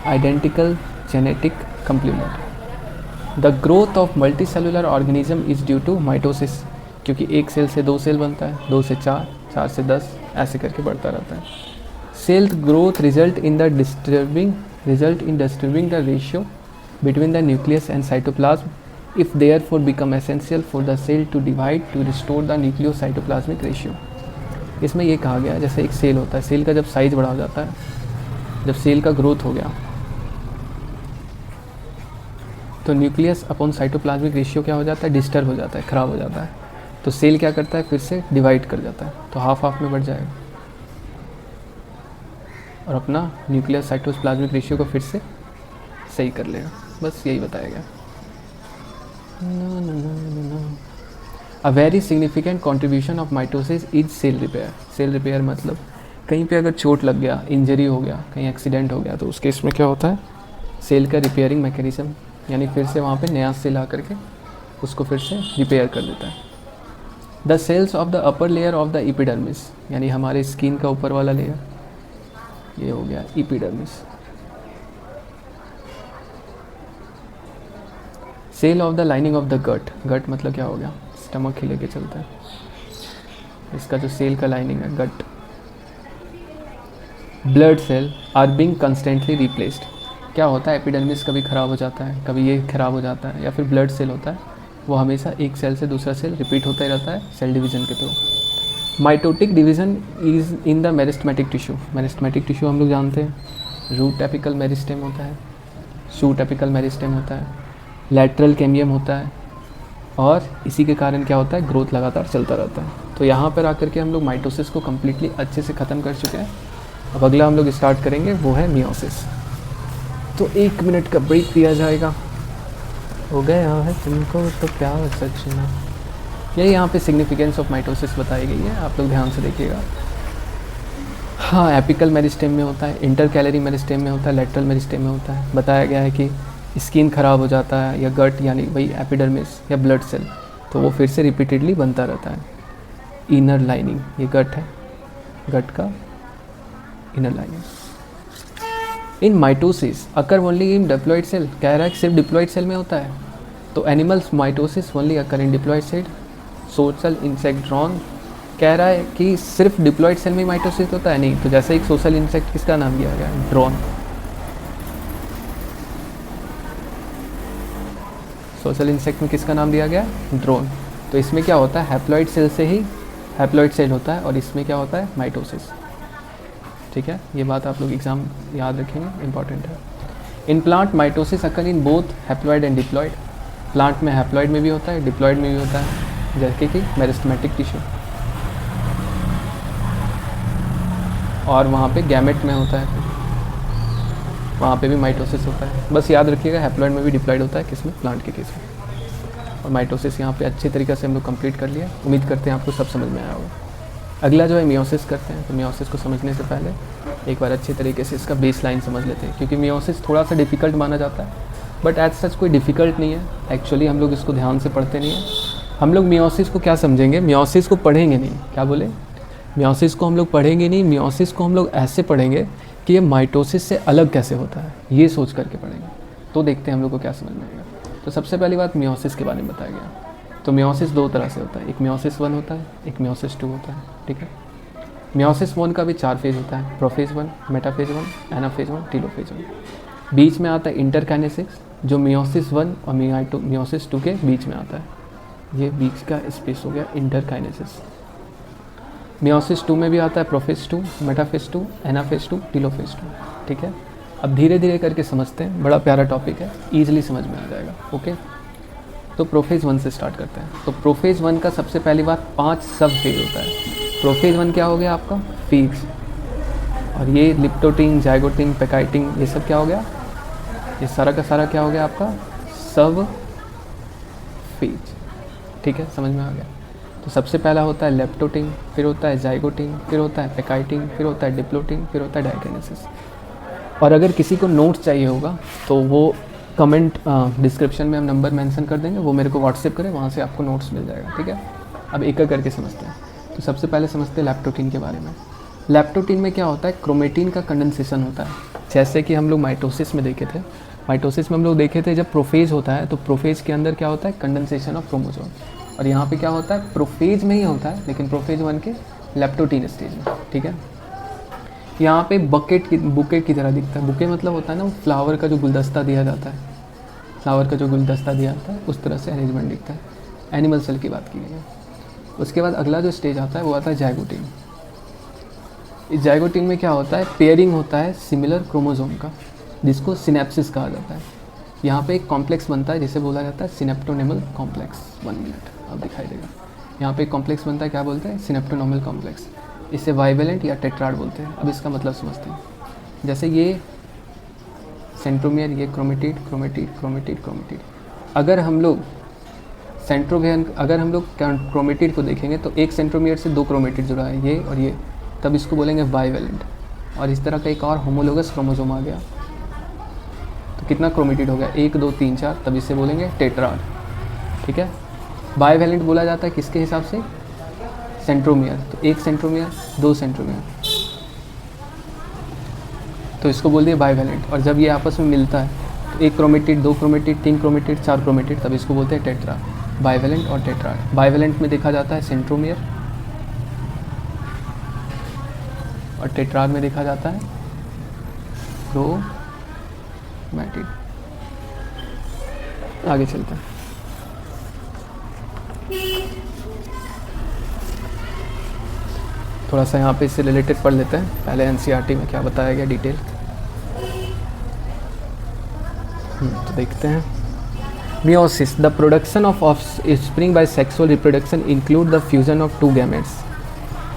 identical genetic complement. The growth of multi cellular organism is due to mitosis, क्योंकि एक सेल से 2 सेल बनता है, 2 से 4, 4 से 10, ऐसे करके बढ़ता रहता है। Cell growth result in disturbing the ratio between the nucleus and cytoplasm if therefore become essential for the cell to divide to restore the nucleocytoplasmic ratio. इसमें ये कहा गया जैसे एक सेल होता है, सेल का जब साइज बड़ा हो जाता है, जब सेल का ग्रोथ हो गया तो न्यूक्लियस अपॉन साइटोप्लाज्मिक रेशियो क्या हो जाता है, डिस्टर्ब हो जाता है, ख़राब हो जाता है। तो सेल क्या करता है, फिर से डिवाइड कर जाता है, तो हाफ में बढ़ जाएगा और अपना न्यूक्लियस साइटोप्लाज्मिक रेशियो को फिर से सही कर लेगा। बस यही बताया गया। A very significant contribution of mitosis is cell repair. Cell repair मतलब कहीं पे अगर चोट लग गया, इंजरी हो गया, कहीं एक्सीडेंट हो गया, तो उस केस में क्या होता है, सेल का रिपेयरिंग मैकेनिज्म, यानी फिर से वहाँ पे नया सेल ला करके उसको फिर से रिपेयर कर देता है। The cells of the upper layer of the epidermis, यानी हमारे स्किन का ऊपर वाला लेयर, ये हो गया epidermis. Cell of the lining of the gut, gut मतलब क्या हो गया, स्टमक ही लेके चलता है, इसका जो सेल का लाइनिंग है gut. Blood cell are being constantly replaced. क्या होता है, एपिडर्मिस कभी ख़राब हो जाता है, कभी ये ख़राब हो जाता है, या फिर ब्लड सेल होता है वो हमेशा एक सेल से दूसरा सेल रिपीट होता ही रहता है सेल डिवीज़न के through. Mitotic division is in the meristematic tissue. Meristematic tissue हम लोग जानते हैं, रूट एपिकल मेरिस्टेम होता है, शूट एपिकल मेरिस्टेम होता है, लैटरल कैम्बियम होता है, और इसी के कारण क्या होता है, ग्रोथ लगातार चलता रहता है। तो यहाँ पर आकर के हम लोग माइटोसिस को कम्प्लीटली अच्छे से ख़त्म कर चुके हैं। अब अगला हम लोग स्टार्ट करेंगे, वो है मियोसिस। तो 1 मिनट का ब्रेक दिया जाएगा। हो गया है तुमको तो प्यार सच में। यही यहाँ पे सिग्निफिकेंस ऑफ माइटोसिस बताई गई है, आप लोग ध्यान से देखिएगा। हाँ, एपिकल मेरिस्टेम में होता है, इंटरकैलरी मेरिस्टेम में होता है, लेटरल मेरिस्टेम में होता है। बताया गया है कि स्किन ख़राब हो जाता है या गट यानी वही एपिडर्मिस या ब्लड सेल, तो वो फिर से रिपीटेडली बनता रहता है। इनर लाइनिंग, ये गट है, गट का inner lining. In mitosis occur only in diploid cell, कह रहा है कि सिर्फ डिप्लॉइड सेल में होता है। तो animals mitosis only occur in diploid cell. Social insect drone कह रहा है कि सिर्फ डिप्लॉइड सेल में माइटोसिस होता है, नहीं। तो जैसे एक सोशल इंसेक्ट, किसका नाम दिया गया, ड्रोन। सोशल इंसेक्ट में किसका नाम दिया गया, ड्रोन। तो इसमें क्या होता है, हैप्लॉइड सेल से ही हैप्लॉइड सेल होता है, और इसमें क्या होता है, माइटोसिस। ठीक है, ये बात आप लोग एग्जाम याद रखेंगे, इंपॉर्टेंट है। In plant mitosis occur in both haploid and diploid. Plant में हैप्लॉइड में भी होता है, डिप्लॉइड में भी होता है, जैसे कि मेरिस्टेमेटिक टिश्यू, और वहाँ पे गैमेट में होता है, वहाँ पे भी माइटोसिस होता है। बस याद रखिएगा, हैप्लॉइड में भी डिप्लॉइड होता है, किसमें, प्लांट के केस में। और माइटोसिस यहाँ पे अच्छे तरीके से हम लोग कंप्लीट कर लिया। उम्मीद करते हैं आपको सब समझ में आया होगा। अगला जो है मियोसिस करते हैं। तो मियोसिस को समझने से पहले एक बार अच्छे तरीके से इसका बेस लाइन समझ लेते हैं, क्योंकि मियोसिस थोड़ा सा डिफ़िकल्ट माना जाता है, बट एज सच कोई डिफ़िकल्ट नहीं है। एक्चुअली हम लोग इसको ध्यान से पढ़ते नहीं हैं। हम लोग मियोसिस को क्या समझेंगे, मियोसिस को पढ़ेंगे नहीं, क्या बोले, मियोसिस को हम लोग पढ़ेंगे नहीं। मियोसिस को हम लोग ऐसे पढ़ेंगे कि ये माइटोसिस से अलग कैसे होता है, ये सोच करके पढ़ेंगे। तो देखते हैं हम लोग को क्या समझ में आएगा। तो सबसे पहली बात मियोसिस के बारे में बताया गया। तो मियोसिस 2 तरह से होता है, एक मियोसिस 1 होता है, एक मियोसिस 2 होता है। ठीक है, मियोसिस 1 का भी 4 फेज होता है, प्रोफेज 1, मेटाफेज 1, एनाफेज 1, टीलोफेज 1। बीच में आता है इंटरकाइनेसिस, जो मियोसिस 1 और मियोसिस 2 के बीच में आता है। ये बीच का स्पेस हो गया इंटरकाइनेसिस। मियोसिस 2 में भी आता है प्रोफेज 2, मेटाफेज 2, एनाफेज 2, टीलोफेज 2। ठीक है, अब धीरे धीरे करके समझते हैं, बड़ा प्यारा टॉपिक है, ईजिली समझ में आ जाएगा। ओके, तो प्रोफेज 1 से स्टार्ट करते हैं। तो प्रोफेज 1 का सबसे पहली बात 5 सब फेज होता है। प्रोफेज 1 क्या हो गया आपका? फेज। और ये लिप्टोटिंग, जाइगोटिंग, पेकाइटिंग, ये सब क्या हो गया? ये सारा का सारा क्या हो गया आपका? सब फेज। ठीक है, समझ में आ गया। तो सबसे पहला होता है लेप्टोटिंग, फिर होता है जाइगोटिंग, फिर होता है पेकाइटिंग, फिर होता है डिप्लोटिंग, फिर होता है डायकिनेसिस। और अगर किसी को नोट्स चाहिए होगा तो वो कमेंट डिस्क्रिप्शन में हम नंबर मेंशन कर देंगे, वो मेरे को व्हाट्सएप करें, वहाँ से आपको नोट्स मिल जाएगा। ठीक है, अब एक एक करके समझते हैं। तो सबसे पहले समझते हैं लैप्टोटिन के बारे में। लैप्टोटिन में क्या होता है? क्रोमेटिन का कंडेंसेशन होता है। जैसे कि हम लोग माइटोसिस में देखे थे, माइटोसिस में हम लोग देखे थे जब प्रोफेज होता है तो प्रोफेज के अंदर क्या होता है? Condensation of chromosome. और यहाँ पे क्या होता है? प्रोफेज में ही होता है, लेकिन प्रोफेज 1 के लैप्टोटिन स्टेज में। ठीक है, यहाँ पे बुके की तरह दिखता है। बुके मतलब होता है ना फ्लावर का जो गुलदस्ता दिया जाता है, फ्लावर का जो गुलदस्ता दिया जाता है उस तरह से अरेंजमेंट दिखता है। एनिमल सेल की बात की गई है। उसके बाद अगला जो स्टेज आता है वो आता है जाइगोटिन। इस जाइगोटिन में क्या होता है? पेयरिंग होता है सिमिलर क्रोमोसोम का, जिसको सिनेप्सिस कहा जाता है। यहाँ पे एक कॉम्प्लेक्स बनता है जिसे बोला जाता है सिनेप्टोनेमल कॉम्प्लेक्स। 1 मिनट अब दिखाई देगा। यहाँ पे एक कॉम्प्लेक्स बनता है, क्या बोलते हैं? Synaptonemal complex. इसे बाइवेलेंट या टेट्राड बोलते हैं। अब इसका मतलब समझते हैं। जैसे ये सेंट्रोमियर, ये क्रोमेटिड, क्रोमेटिड, क्रोमेटिड, क्रोमेटिड। अगर हम लोग क्रोमेटिड को देखेंगे तो एक सेंट्रोमियर से 2 क्रोमेटिड जुड़ा है, ये और ये, तब इसको बोलेंगे बाइवेलेंट। और इस तरह का एक और होमोलोगस क्रोमोसोम आ गया तो कितना क्रोमेटिड हो गया? 1, 2, 3, 4, तब इसे बोलेंगे टेट्राड। ठीक है, बाइवेलेंट बोला जाता है किसके हिसाब से? सेंट्रोमियर। तो 1 सेंट्रोमियर, 2 सेंट्रोमियर, तो इसको बोल दिए बाइवेलेंट। और जब ये आपस में मिलता है तो 1 क्रोमेटिड, 2 क्रोमेटिड, 3 क्रोमेटिड, 4 क्रोमेटिड, तब इसको बोलते हैं टेट्रा। बाइवेलेंट और टेट्राड। बाइवेलेंट में देखा जाता है सेंट्रोमियर और टेट्राड में देखा जाता है क्रोमेटिड। आगे चलते हैं। थोड़ा सा यहाँ पे इससे रिलेटेड पढ़ लेते हैं। पहले एनसीईआरटी में क्या बताया गया डिटेल, तो देखते हैं। Meiosis, the production of offspring by sexual reproduction include the fusion of 2 gametes,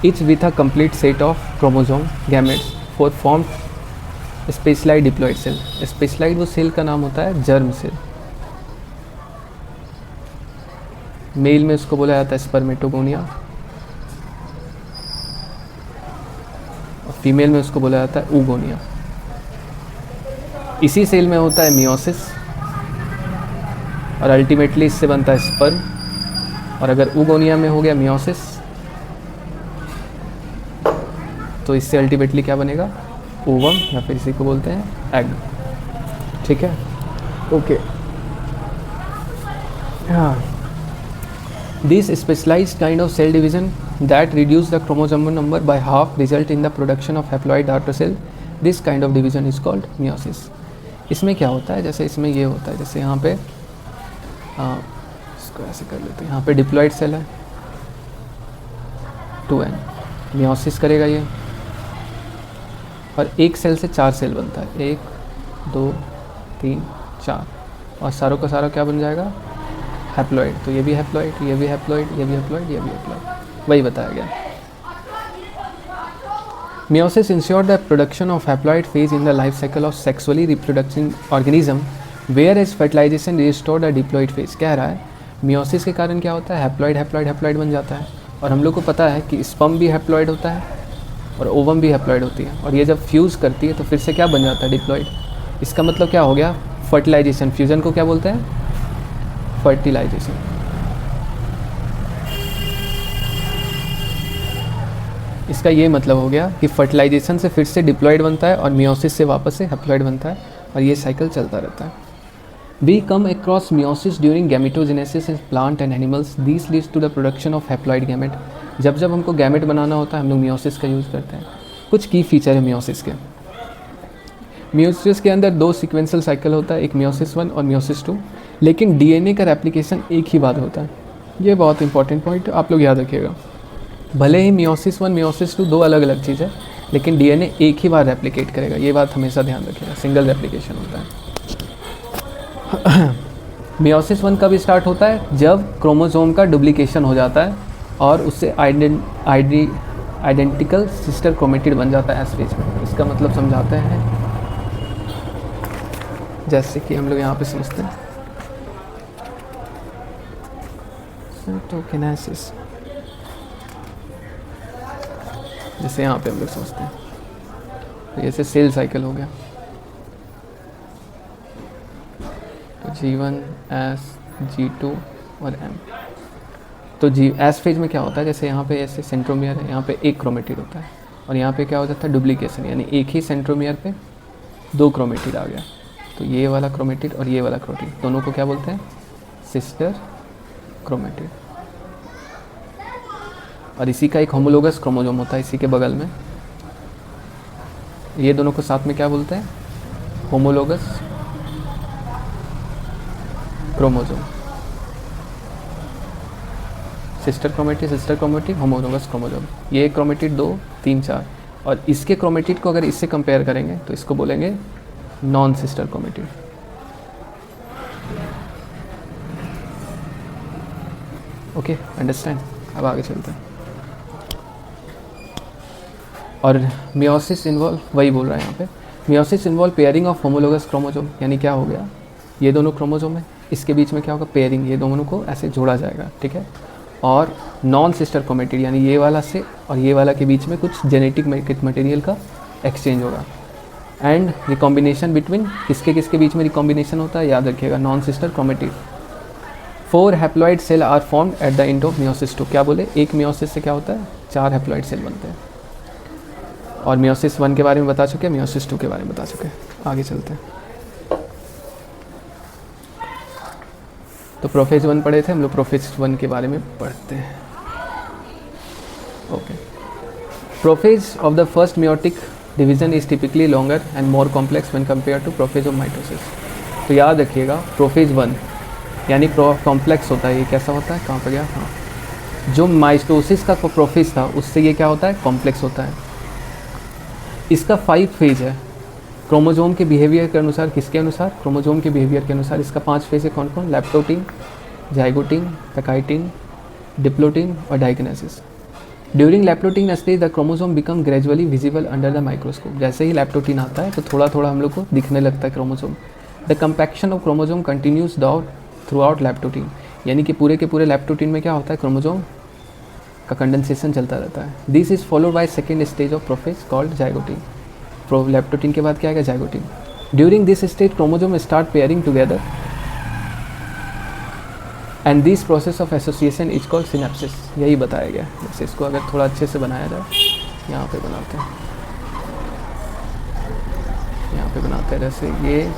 each with a complete set of chromosome gametes for formed specialized diploid cell. Specialized वो सेल का नाम होता है जर्म सेल। मेल में उसको बोला जाता है स्पर्मेटोगोनिया और फीमेल में उसको बोला जाता है ऊगोनिया। इसी सेल में होता है मियोसिस और अल्टीमेटली इससे बनता है स्पर्म। और अगर ऊगोनिया में हो गया मियोसिस तो इससे अल्टीमेटली क्या बनेगा? ओवम, या फिर इसी को बोलते हैं एग। ठीक है, ओके। हाँ, this specialised kind of cell division that reduce the chromosome number by half result in the production of haploid daughter cell. This kind of division is called meiosis. इसमें क्या होता है? जैसे इसमें ये होता है, जैसे यहाँ पे इसको ऐसे कर लेते हैं। यहाँ पे डिप्लॉइड सेल है 2n, मियोसिस करेगा ये, और एक सेल से 4 सेल बनता है, 1, 2, 3, 4, और सारों का सारा क्या बन जाएगा? हैप्लॉइड। तो ये भी हैप्लॉइड, ये भी हैप्लॉइड, ये भी हैप्लॉइड, ये भी हैप्लॉइड, वही बताया गया। Meiosis ensures the production of haploid phase in the life cycle of sexually reproducing organism, whereas fertilization restore the diploid phase। कह रहा है मियोसिस के कारण क्या होता है? हैप्लॉइड हैप्लॉइड हैप्लॉइड बन जाता है। और हम लोग को पता है कि स्पर्म भी हैप्लॉइड होता है और ओवम भी हैप्लॉइड होती है, और ये जब फ्यूज़ करती है तो फिर से क्या बन जाता है? डिप्लॉइड। इसका मतलब क्या हो गया? फर्टिलाइजेशन। फ्यूज़न को क्या बोलते हैं? फर्टिलाइजेशन। इसका ये मतलब हो गया कि फर्टिलाइजेशन से फिर से डिप्लॉइड बनता है और मियोसिस से वापस से हैप्लॉइड बनता है, और ये साइकिल चलता रहता है। We come across meiosis during gametogenesis in plant and animals. These leads to the production of haploid gamete. जब जब हमको गैमेट बनाना होता है हम लोग मियोसिस का यूज़ करते हैं। कुछ की फीचर है मियोसिस के। मियोसिस के अंदर 2 सीक्वेंशियल साइकिल होता है, एक मियोसिस 1 और मियोसिस 2, लेकिन डीएनए का रेप्लिकेशन एक ही बार होता है। ये बहुत इंपॉर्टेंट पॉइंट आप लोग याद रखिएगा। भले ही मियोसिस 1 मियोसिस 2 2 अलग अलग चीज़ है, लेकिन डीएनए एक ही बार रेप्लिकेट करेगा, ये बात हमेशा ध्यान रखिएगा, सिंगल रेप्लिकेशन होता है। मियोसिस 1 कब स्टार्ट होता है? जब क्रोमोसोम का डुप्लीकेशन हो जाता है और उससे आइडेंटिकल सिस्टर क्रोमेटिड बन जाता है एस फेज में। इसका मतलब समझाते हैं, जैसे कि हम लोग यहाँ पे समझते हैं साइटोकिनेसिस, जैसे यहाँ पे हम लोग समझते हैं, तो जैसे सेल साइकिल हो गया, तो G1 S G2 और M। तो एस फेज में क्या होता है, जैसे यहाँ पे ऐसे सेंट्रोमियर है, यहाँ पे एक क्रोमेटिड होता है और यहाँ पे क्या हो जाता है डुप्लीकेशन, यानी एक ही सेंट्रोमियर पे 2 क्रोमेटिड आ गया। तो ये वाला क्रोमेटिड और ये वाला क्रोमेटिड दोनों को क्या बोलते हैं? Sister chromatid. और इसी का एक होमोलोगस क्रोमोसोम होता है इसी के बगल में, ये दोनों को साथ में क्या बोलते हैं? Homologous chromosome. Sister chromatid homologous chromosome. ये क्रोमेटिड 2 3 4, और इसके क्रोमेटिड को अगर इससे कंपेयर करेंगे तो इसको बोलेंगे non sister chromatid. Okay, understand. अब आगे चलते हैं। और मियोसिस इन्वॉल्व, वही बोल रहा है यहाँ पे, meiosis involve pairing of homologous chromosome, यानी क्या हो गया, ये दोनों क्रोमोसोम है, इसके बीच में क्या होगा? पेयरिंग, ये दोनों को ऐसे जोड़ा जाएगा, ठीक है। और नॉन सिस्टर क्रोमेटिड, यानी ये वाला से और ये वाला के बीच में कुछ जेनेटिक मटेरियल का एक्सचेंज होगा। एंड रिकॉम्बिनेशन बिटवीन, किसके किसके बीच में रिकॉम्बिनेशन होता है, याद रखिएगा, non sister chromatid. 4 haploid cell are formed at the end of meiosis 2। क्या बोले? एक मियोसिस से क्या होता है? 4 हैप्लॉइड सेल बनते हैं। और मियोसिस 1 के बारे में बता चुके, मियोसिस 2 के बारे में बता चुके। आगे चलते हैं। तो प्रोफेज 1 पढ़े थे हम लोग, प्रोफेज 1 के बारे में पढ़ते हैं। Okay, prophase of the first meiotic division is typically longer and more complex when compare to prophase of mitosis. तो याद रखिएगा, प्रोफेज 1 यानी कॉम्प्लेक्स होता है। ये कैसा होता है? कहाँ पर गया? हाँ, जो माइटोसिस का प्रोफेज था उससे ये क्या होता है? कॉम्प्लेक्स होता है। इसका 5 फेज है क्रोमोसोम के बिहेवियर के अनुसार। किसके अनुसार? क्रोमोसोम के बिहेवियर के अनुसार इसका 5 फेज है। कौन कौन? लैप्टोटीन, जाइगोटीन, पैकाइटिन, डिप्लोटीन और diakinesis. During leptotene stage the chromosome become gradually visible under the microscope. जैसे ही लैप्टोटीन आता है तो थोड़ा थोड़ा हम लोग को दिखने लगता है chromosome. The compaction of chromosome continues throughout leptotene, यानी कि पूरे के पूरे लैप्टोटीन में क्या होता है? क्रोमोसोम का कंडेंसेशन चलता रहता है। This is followed by second stage of prophase called zygotene. Leptotene के बाद क्या आएगा? Zygotene. During this stage chromosome start pairing together and this process of association is called synapsis. यही बताया गया। जैसे इसको अगर थोड़ा अच्छे से बनाया जाए, यहाँ पे बनाते हैं, यहाँ पे बनाते हैं, जैसे ये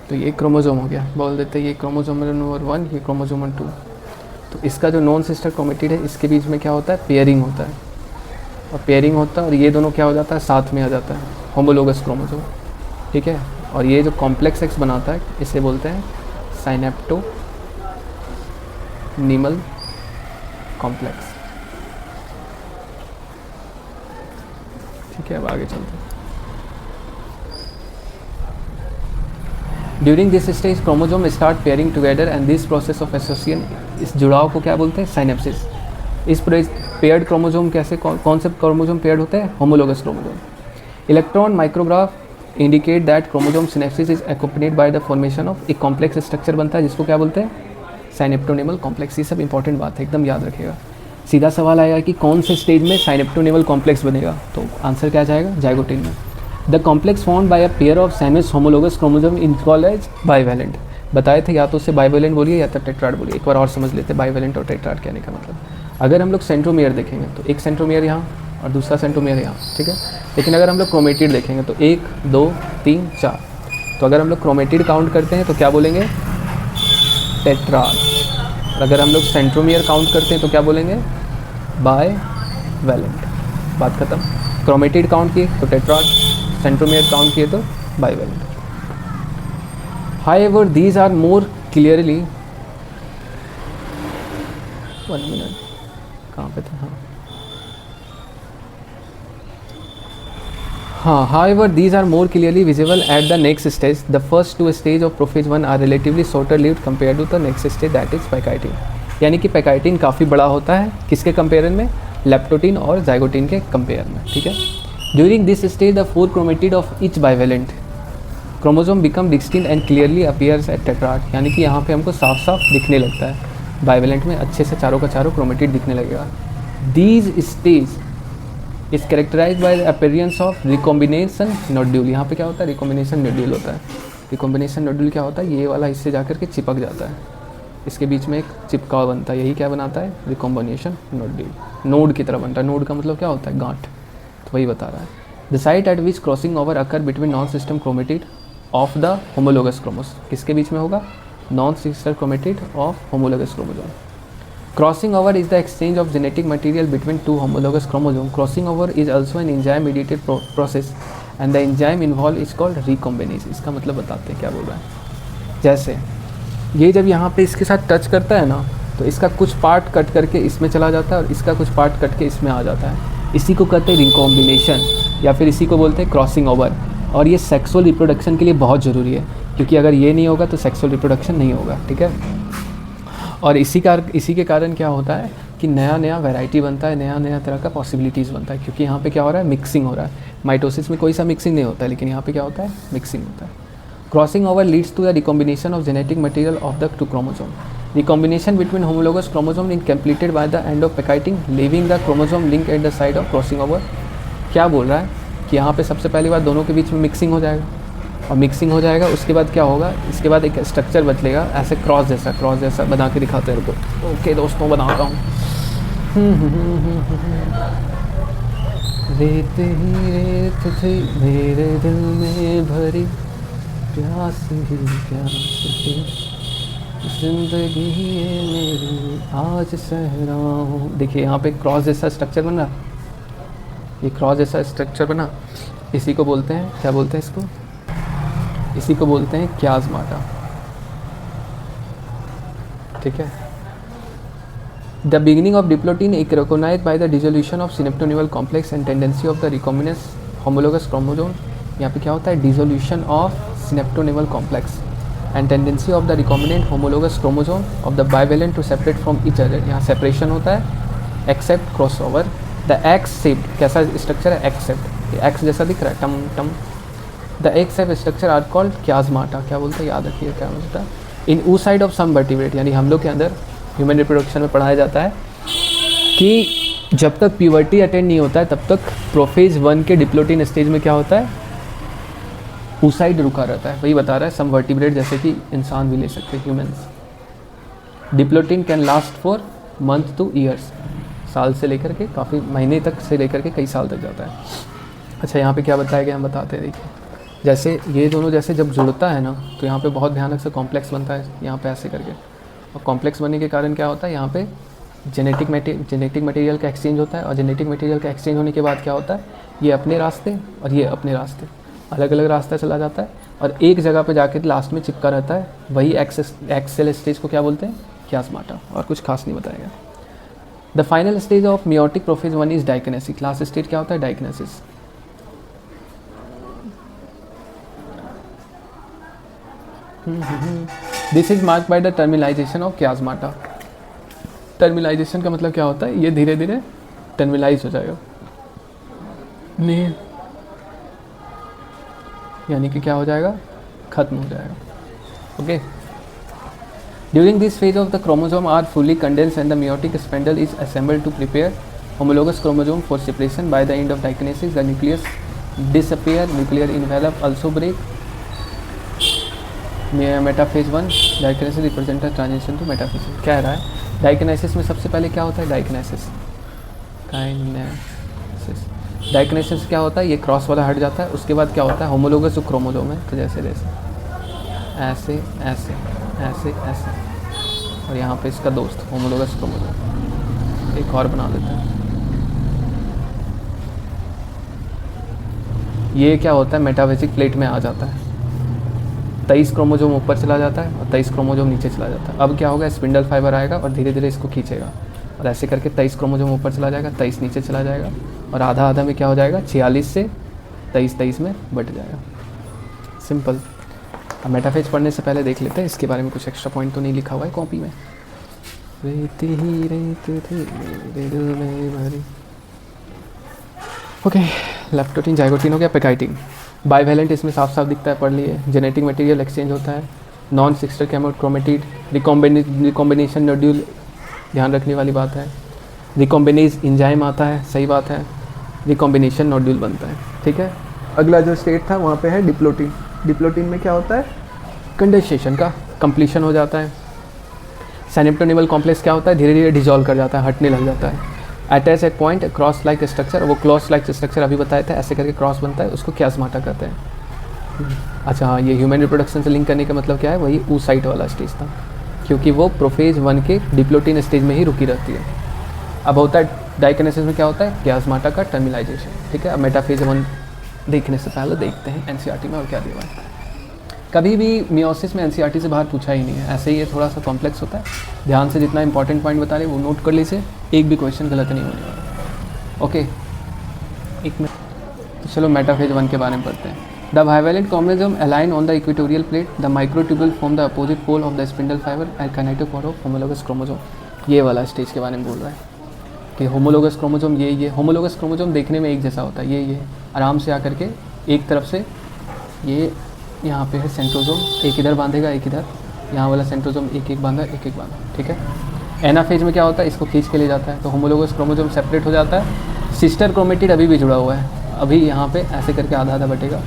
तो ये क्रोमोसोम हो गया, बोल देते हैं ये क्रोमोसोम नंबर 1, ये क्रोमोसोम 2। तो इसका जो नॉन सिस्टर क्रोमेटिड है इसके बीच में क्या होता है? पेयरिंग होता है। और पेयरिंग होता है और ये दोनों क्या हो जाता है? साथ में आ जाता है, होमोलोगस क्रोमोसोम, ठीक है। और ये जो कॉम्प्लेक्स एक्स बनाता है इसे बोलते हैं साइनेप्टोनीमल कॉम्प्लेक्स, ठीक है। अब आगे चलते हैं। During this stage chromosome start pairing together and this process of association, इस जुड़ाव को क्या बोलते हैं? साइनेप्सिस। इस पेयर्ड क्रोमोसोम कैसे, कौन से क्रोमोसोम पेयर्ड होते हैं? Homologous chromosome. Electron micrograph indicate that chromosome synapsis is accompanied by the formation of एक कॉम्प्लेक्स स्ट्रक्चर बनता है जिसको क्या बोलते हैं? Synaptonemal complex. ये सब इंपॉर्टेंट बात है, एकदम याद रखिएगा। सीधा सवाल आएगा कि कौन से स्टेज में साइनेप्टोनीमल कॉम्प्लेक्स बनेगा, तो आंसर क्या जाएगा? जाइगोटीन में। The complex formed by a pair of synapsed homologous chromosome in called as bivalent. बताए थे, या तो उससे बाइवेलेंट बोलिए या तो टेट्राड बोलिए। एक बार और समझ लेते हैं बाइवेलेंट और टेट्राड कहने का मतलब। अगर हम लोग सेंट्रोमियर देखेंगे तो एक सेंट्रोमियर यहाँ और दूसरा सेंट्रोमियर यहाँ, ठीक है। लेकिन अगर हम लोग क्रोमेटिड देखेंगे तो 1 2 3 4, तो अगर हम लोग क्रोमेटिड काउंट करते हैं तो क्या बोलेंगे, टेट्राड। अगर हम लोग सेंट्रोमियर काउंट करते हैं तो क्या बोलेंगे, बाइवैलेंट। बात खत्म। क्रोमेटिड काउंट किए तो टेट्राड, सेंट्रोमियर काउंट किए तो bivalent. However these are more clearly, 1 minute कहाँ पे था, हाँ, however these are more clearly visible at the next stage. The first two stages of prophase 1 are relatively shorter lived compared to the next stage, that is पैकाइटिन। यानी कि पैकाइटिन काफ़ी बड़ा होता है किसके कंपेयरन में, लेप्टोटिन और जाइगोटिन के कंपेयर में, ठीक है। During this stage the 4 chromatid of each bivalent chromosome become distinct and clearly appears eight tetrad. यानी कि यहाँ पे हमको साफ साफ दिखने लगता है, बाइवेलेंट में अच्छे से चारों का चारों क्रोमेटिड दिखने लगेगा। These stage is characterise by the appearance of recombination nodule. यहाँ पे क्या होता है, रिकॉम्बिनेशन नोड्यूल होता है। रिकॉम्बिनेशन नोड्यूल क्या होता है, ये वाला हिस्से जाकर के चिपक जाता है, इसके बीच में एक चिपकाव बनता है, यही क्या बनाता है, रिकॉम्बिनेशन नोड्यूल। नोड की तरह बनता है, नोड का मतलब क्या होता है, गांठ, तो वही बता रहा है। The site eight which crossing over occur between non system chromatid of the homologous ChromeOS, किसके बीच में होगा, non sister chromatid of homologous chromosome. Crossing over is the exchange of genetic material between two homologous chromosomes. Crossing over is also an enzyme-mediated process, and the enzyme involved is called recombinase. इसका मतलब बताते हैं क्या बोल रहा है। जैसे ये जब यहाँ पे इसके साथ टच करता है ना, तो इसका कुछ पार्ट कट करके इसमें चला जाता है और इसका कुछ पार्ट कट के इसमें आ जाता है। इसी को कहते हैं रिकॉम्बिनेशन, या फिर इसी को बोलते हैं क्रॉसिंग ओवर। और ये सेक्सुअल रिप्रोडक्शन के लिए बहुत ज़रूरी है, क्योंकि अगर ये नहीं होगा तो सेक्सुअल रिप्रोडक्शन नहीं होगा, ठीक है। और इसी के कारण क्या होता है कि नया नया वैरायटी बनता है, नया नया तरह का पॉसिबिलिटीज़ बनता है, क्योंकि यहाँ पे क्या हो रहा है, मिक्सिंग हो रहा है। माइटोसिस में कोई सा मिक्सिंग नहीं होता है, लेकिन यहाँ पे क्या होता है, मिक्सिंग होता है। Crossing over leads to the recombination of genetic material of the two chromosome. Recombination between homologous chromosome is completed by the end of pachytene, leaving the chromosome link at the side of crossing over. क्या बोल रहा है कि यहाँ पे सबसे पहली बार दोनों के बीच में मिक्सिंग हो जाएगा, और मिक्सिंग हो जाएगा, उसके बाद क्या होगा, इसके बाद एक स्ट्रक्चर बदलेगा, ऐसे क्रॉस जैसा बना के दिखाते हैं रुको। ओके दोस्तों, बनाता हूँ। रेत ही रेत थी मेरे दिल में भरी, प्यास ही प्यास थी, जिंदगी ये मेरी आज सह रहा हूँ। देखिए यहाँ पे क्रॉस जैसा स्ट्रक्चर बना, ये क्रॉस जैसा स्ट्रक्चर बना, इसी को बोलते हैं, क्या बोलते हैं इसको, इसी को बोलते हैं क्याज़माटा, ठीक है। The beginning of diplotene is recognise by the dissolution of synaptonemal complex and tendency of the recombinants homologous chromosome. यहाँ पे क्या होता है, dissolution of synaptonemal complex and tendency of the recombinant homologous chromosome of the bivalent to separate from each other. यहाँ सेपरेशन होता है except cross over. The X shaped, कैसा स्ट्रक्चर है, एक्सेप्ट, एक्स जैसा दिख रहा है, टम टम। The x shape structure are called chiasmata. क्या बोलते हैं, याद रखिए क्या बोलता है, इन ऊ साइड ऑफ सम वर्टिब्रेट। यानी हम लोग के अंदर ह्यूमन रिप्रोडक्शन में पढ़ाया जाता है कि जब तक प्यूबर्टी अटेंड नहीं होता है तब तक प्रोफेज 1 के डिप्लोटिन स्टेज में क्या होता है, ऊ साइड रुका रहता है। वही बता रहा है, सम वर्टिब्रेट जैसे कि इंसान भी ले सकते हैं, humans. Diplotene can last for month two years, साल से लेकर के काफ़ी महीने तक से लेकर के कई साल तक जाता है। अच्छा, यहाँ पे क्या बताया गया हम बताते हैं। देखिए जैसे ये दोनों जैसे जब जुड़ता है ना, तो यहाँ पे बहुत भयानक से कॉम्प्लेक्स बनता है, यहाँ पे ऐसे करके। और कॉम्प्लेक्स बनने के कारण क्या होता है, यहाँ पे जेनेटिक मटेरियल का एक्सचेंज होता है, और जेनेटिक मटेरियल का एक्सचेंज होने के बाद क्या होता है, ये अपने रास्ते और ये अपने रास्ते, अलग अलग रास्ता चला जाता है, और एक जगह पे जाके लास्ट में चिपका रहता है। वही एक्सेल स्टेज को क्या बोलते हैं, क्याज़माटा, और कुछ खास नहीं बताएगा। The final stage of meiotic prophase 1 is diakinesis. Last stage क्या होता है, diakinesis. This is marked by the terminalisation of chiasmata. Terminalisation का मतलब क्या होता है, ये धीरे धीरे टर्मिनलाइज हो जाएगा, यानी कि क्या हो जाएगा, खत्म हो जाएगा। Okay, during this phase of the chromosome are fully condensed and the meiotic spindle is assembled to prepare homologous chromosome for separation. By the end of diakinesis the nucleus disappear, nuclear envelope also break. Metaphase 1 diakinesis represent transition to metaphase. क्या रहा है, डाइकिनेसिस में सबसे पहले क्या होता है, डाइकिनेसिस, काइनेसिस डाइकिनेसिस। डाइकिनेसिस क्या होता है, ये क्रॉस वाला हट जाता है, उसके बाद क्या होता है होमोलोगस और क्रोमोसोम है, तो जैसे जैसे ऐसे ऐसे ऐसे ऐसे, और यहाँ पे इसका दोस्त होमोलोगस क्रोमोसोम। एक और बना लेते हैं। ये क्या होता है मेटाफेजिक प्लेट में आ जाता है, 23 क्रोमोसोम ऊपर चला जाता है और 23 क्रोमोसोम नीचे चला जाता है। अब क्या होगा, स्पिंडल फाइबर आएगा और धीरे धीरे इसको खींचेगा, और ऐसे करके 23 क्रोमोसोम ऊपर चला जाएगा, 23 नीचे चला जाएगा, और आधा आधा में क्या हो जाएगा 46 से 23 में बट जाएगा। सिंपल। अब मेटाफेज पढ़ने से पहले देख लेते हैं इसके बारे में, कुछ एक्स्ट्रा पॉइंट तो नहीं लिखा हुआ है कॉपी में। रेत ही रेत थी मेरे दिल में भरी। ओके, लेप्टोटीन जाइगोटीन हो गया। पेकाइटिन बाइवेलेंट, इसमें साफ साफ दिखता है, पढ़ लिए। जेनेटिक मटेरियल एक्सचेंज होता है। नॉन सिस्टर कैमोक्रोमेटिड। रिकॉम्बिनेशन नोड्यूल, ध्यान रखने वाली बात है। रिकॉम्बिनेज इंजाइम आता है, सही बात है। रिकॉम्बिनेशन नोड्यूल बनता है, ठीक है। अगला जो स्टेट था वहाँ पे है डिप्लोटीन। डिप्लोटीन में क्या होता है, कंडेंसेशन का कंप्लीशन हो जाता है। सैनिप्टोनिमल कॉम्प्लेक्स क्या होता है, धीरे धीरे डिजॉल्व कर जाता है, हटने लग जाता है। Attach eight point cross like structure, वो क्रॉस लाइक स्ट्रक्चर अभी बताया था, ऐसे करके क्रॉस बनता है, उसको क्यास्माटा कहते हैं। अच्छा हाँ, ये ह्यूमन रिप्रोडक्शन से लिंक करने का मतलब क्या है, वही oocyte वाला स्टेज था, क्योंकि वो प्रोफेज 1 के डिप्लोटीन स्टेज में ही रुकी रहती है। अब होता है डाइकिनेसिस में क्या होता है, क्यास्माटा का टर्मिनाइजेशन, ठीक है। अब मेटाफेज 1 देखने से पहले देखते हैं एनसीईआरटी में और क्या दिया है। कभी भी मियोसिस में एनसीईआरटी से बाहर पूछा ही नहीं है, ऐसे ही ये थोड़ा सा कॉम्प्लेक्स होता है। ध्यान से जितना इंपॉर्टेंट पॉइंट बता रहे वो नोट कर लीजिए, एक भी क्वेश्चन गलत नहीं होने वाला। ओके, एक मिनट, तो चलो मेटाफेज 1 के बारे में पढ़ते हैं। The bivalent chromosome align on the equatorial plate, the microtubule form the opposite pole of the spindle fibre and kinetochore of homologous chromosome. ये वाला स्टेज के बारे में बोल रहा है कि होमोलोगस क्रोमोसोम ये होमोलोगस क्रोमोसोम देखने में एक जैसा होता है, ये आराम से आकर के एक तरफ से ये यहाँ पे है सेंट्रोसोम, एक इधर बांधेगा एक इधर, यहाँ वाला सेंट्रोसोम एक एक बांधा, ठीक है। एनाफेज में क्या होता है, इसको खींच के ले जाता है, तो होमोलोगस क्रोमोसोम सेपरेट हो जाता है। सिस्टर क्रोमेटिड अभी भी जुड़ा हुआ है, अभी यहाँ पे ऐसे करके आधा आधा बटेगा,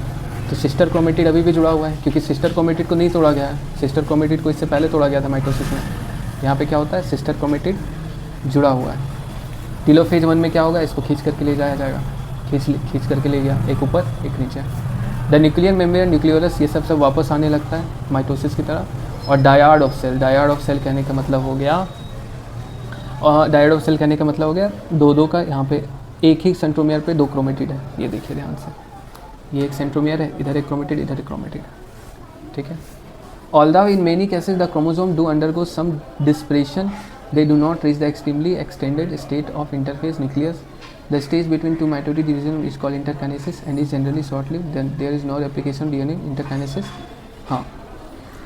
तो सिस्टर क्रोमेटिड अभी भी जुड़ा हुआ है, क्योंकि सिस्टर क्रोमेटिड को नहीं तोड़ा गया है, सिस्टर क्रोमेटिड को इससे पहले तोड़ा गया था माइटोसिस में। यहाँ पे क्या होता है, सिस्टर क्रोमेटिड जुड़ा हुआ है। टेलोफेज 1 में क्या होगा, इसको खींच करके ले जाया जाएगा, खींच करके ले गया, एक ऊपर एक नीचे। द न्यूक्लियर मेम्ब्रेन, न्यूक्लियोलस, ये सब वापस आने लगता है माइटोसिस की तरह। और dyad of cell, dyad of cell कहने का मतलब हो गया, और डायड ऑफ सेल कहने का मतलब हो गया दो का, यहाँ पे एक ही सेंट्रोमियर पे 2 क्रोमेटिड है, ये देखिए ध्यान से, ये एक सेंट्रोमियर है, इधर एक क्रोमेटिड, इधर एक क्रोमेटिड, ठीक है। Although in many cases the chromosome do undergo some dispersion, they do not reach the extremely extended state of interphase nucleus. The stage between two mitotic division is called interkinesis and is generally short-lived. Then there is no replication DNA interkinesis. हाँ,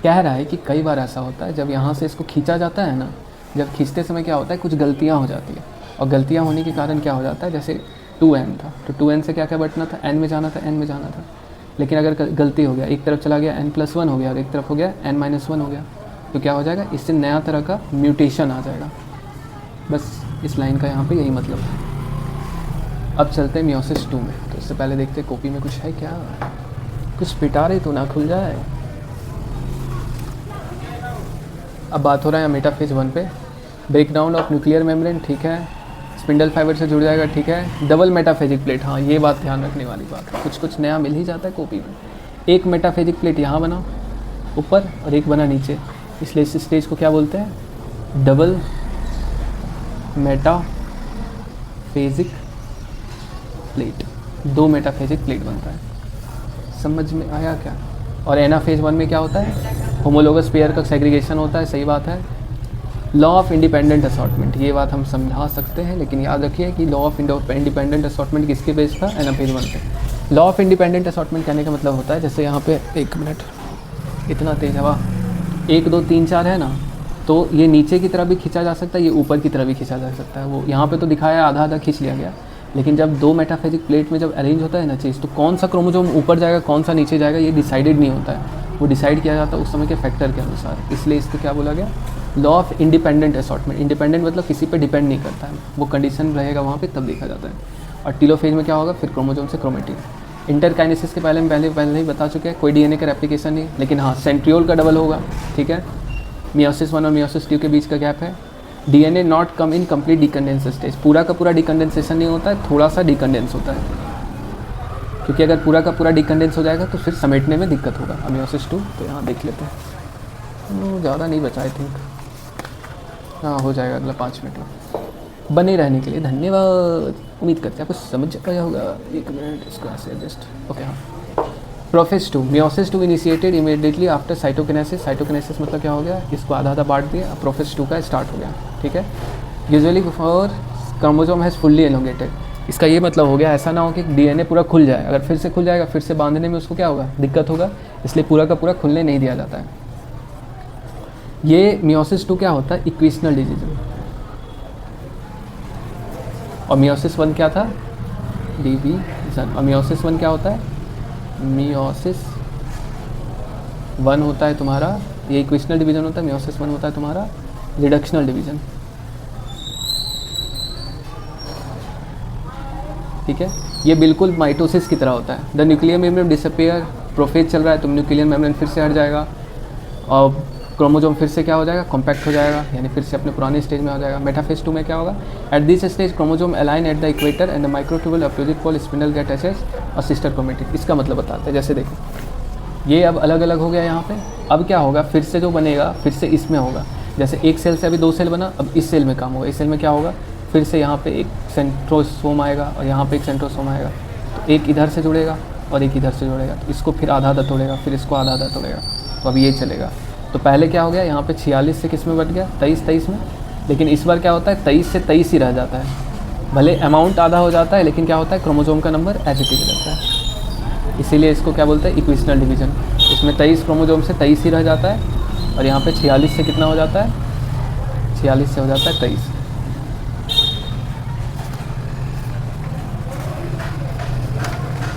कह रहा है कि कई बार ऐसा होता है जब यहाँ से इसको खींचा जाता है ना, जब खींचते समय क्या होता है, कुछ गलतियाँ हो जाती है, और गलतियाँ होने के कारण क्या हो जाता है, जैसे 2n था तो 2n से क्या क्या बटना था, n में जाना था, n में जाना था, लेकिन अगर गलती हो गया, एक तरफ चला गया n+1 हो गया और एक तरफ हो गया n-1 हो गया, तो क्या हो जाएगा, इससे नया तरह का म्यूटेशन आ जाएगा। बस इस लाइन का यहाँ पे यही मतलब है। अब चलते हैं मियोसिस 2 में, तो इससे पहले देखते हैं कॉपी में कुछ है क्या, कुछ पिटा रहे तो ना खुल जाए। अब बात हो रहा है मेटाफेज 1 पे। ब्रेकडाउन ऑफ न्यूक्लियर मेम्ब्रेन, ठीक है, स्पिंडल फाइबर से जुड़ जाएगा, ठीक है। डबल मेटाफेजिक प्लेट, हाँ ये बात ध्यान रखने वाली बात है, कुछ कुछ नया मिल ही जाता है कॉपी में। एक मेटाफेजिक प्लेट यहाँ बना ऊपर और एक बना नीचे, इसलिए इस स्टेज को क्या बोलते हैं, double metaphasic plate, 2 metaphasic plate बनता है। समझ में आया क्या। और एनाफेज 1 में क्या होता है, होमोलोगस पेयर का सेग्रीगेशन होता है, सही बात है। लॉ ऑफ इंडिपेंडेंट असॉर्टमेंट, ये बात हम समझा सकते हैं, लेकिन याद रखिए कि लॉ ऑफ इंडिपेंडेंट असॉर्टमेंट किसके बेस था, एनाफेज 1 पे। लॉ ऑफ इंडिपेंडेंट असॉर्टमेंट कहने का मतलब होता है, जैसे यहाँ पे, एक मिनट, इतना तेज हवा, 1 2 3 4 है ना, तो ये नीचे की तरफ भी खींचा जा सकता है, ये ऊपर की तरफ भी खींचा जा सकता है। वो यहाँ पे तो दिखाया आधा आधा खींच लिया गया, लेकिन जब 2 मेटाफेजिक प्लेट में जब अरेंज होता है ना चीज़, तो कौन सा क्रोमोसोम ऊपर जाएगा कौन सा नीचे जाएगा ये डिसाइडेड नहीं होता है, वो डिसाइड किया जाता है उस समय के फैक्टर के अनुसार। इसलिए इसको क्या बोला गया, law of independent assortment. Independent मतलब किसी पे डिपेंड नहीं करता है, वो कंडीशन रहेगा वहाँ पे तब देखा जाता है। और टेलोफेज में क्या होगा, फिर क्रोमोसोम से क्रोमेटिन। इंटरकाइनेसिस के पहले ही बता चुके हैं, कोई डीएनए का रेप्लिकेशन नहीं, लेकिन हाँ सेंट्रियोल का डबल होगा, ठीक है। मियोसिस 1 और मियोसिस 2 के बीच का गैप है, DNA not come in complete decondense stage, पूरा का पूरा डिकंडेंसेशन नहीं होता है, थोड़ा सा डिकंडेंस होता है, क्योंकि अगर पूरा का पूरा डिकंडेंस हो जाएगा तो फिर समेटने में दिक्कत होगा। मियोसिस 2 तो यहाँ देख लेते हैं, ज़्यादा नहीं बचा आई थिंक, हाँ हो जाएगा अगला 5 मिनट में। बने रहने के लिए धन्यवाद, उम्मीद करते हैं आपको समझ आया होगा। 1 मिनट इसको ऐसे एडजस्ट, ओके हाँ। Prophase 2, meiosis 2 initiated immediately after cytokinesis, cytokinesis मतलब क्या हो गया, इसको आधा आधा बांट दिया, प्रोफेज 2 का स्टार्ट हो गया, ठीक है। Usually before chromosome has fully elongated, इसका ये मतलब हो गया ऐसा ना हो कि DNA पूरा खुल जाए, अगर फिर से खुल जाएगा फिर से बांधने में उसको क्या होगा, दिक्कत होगा, इसलिए पूरा का पूरा खुलने नहीं दिया जाता है। ये मियोसिस 2 क्या होता है, इक्वेशनल डिजीज में, और मियोसिस 1 क्या था, डिवीजन। और मियोसिस 1 क्या होता है, मियोसिस 1 होता है तुम्हारा, ये इक्वेशनल डिवीजन होता है, मियोसिस 1 होता है तुम्हारा रिडक्शनल डिवीजन, ठीक है। ये बिल्कुल माइटोसिस की तरह होता है। The nuclear membrane disappear, prophase चल रहा है तो न्यूक्लियर मेम्ब्रेन फिर से हट जाएगा और क्रोमोसोम फिर से क्या हो जाएगा, कॉम्पैक्ट हो जाएगा, यानी फिर से अपने पुराने स्टेज में आ जाएगा। मेटाफेज 2 में क्या होगा, at this stage chromosome align at the equator and the microtubule opposite pole spindle get attached और सिस्टर क्रोमैटिड। इसका मतलब बताते हैं, जैसे देखो ये अब अलग अलग हो गया यहाँ पे, अब क्या होगा, फिर से जो बनेगा फिर से इसमें होगा, जैसे एक सेल से अभी 2 सेल बना, अब इस सेल में काम होगा, इस सेल में क्या होगा, फिर से यहाँ पे एक सेंट्रोसोम आएगा और यहाँ पे एक सेंट्रोसोम आएगा, तो एक इधर से जुड़ेगा और एक इधर से जुड़ेगा, तो इसको फिर आधा आधा तोड़ेगा, फिर इसको आधा आधा तोड़ेगा, तो अब ये चलेगा। तो पहले क्या हो गया, यहाँ पे 46 से किस में बढ़ गया, 23 में, लेकिन इस बार क्या होता है 23 से 23 ही रह जाता है, भले अमाउंट आधा हो जाता है लेकिन क्या होता है, क्रोमोसोम का नंबर एज इट इज रहता है, इसीलिए इसको क्या बोलते हैं, इक्वेशनल डिवीजन। इसमें 23 क्रोमोसोम से 23 ही रह जाता है और यहाँ पे 46 से कितना हो जाता है, 46 से हो जाता है 23।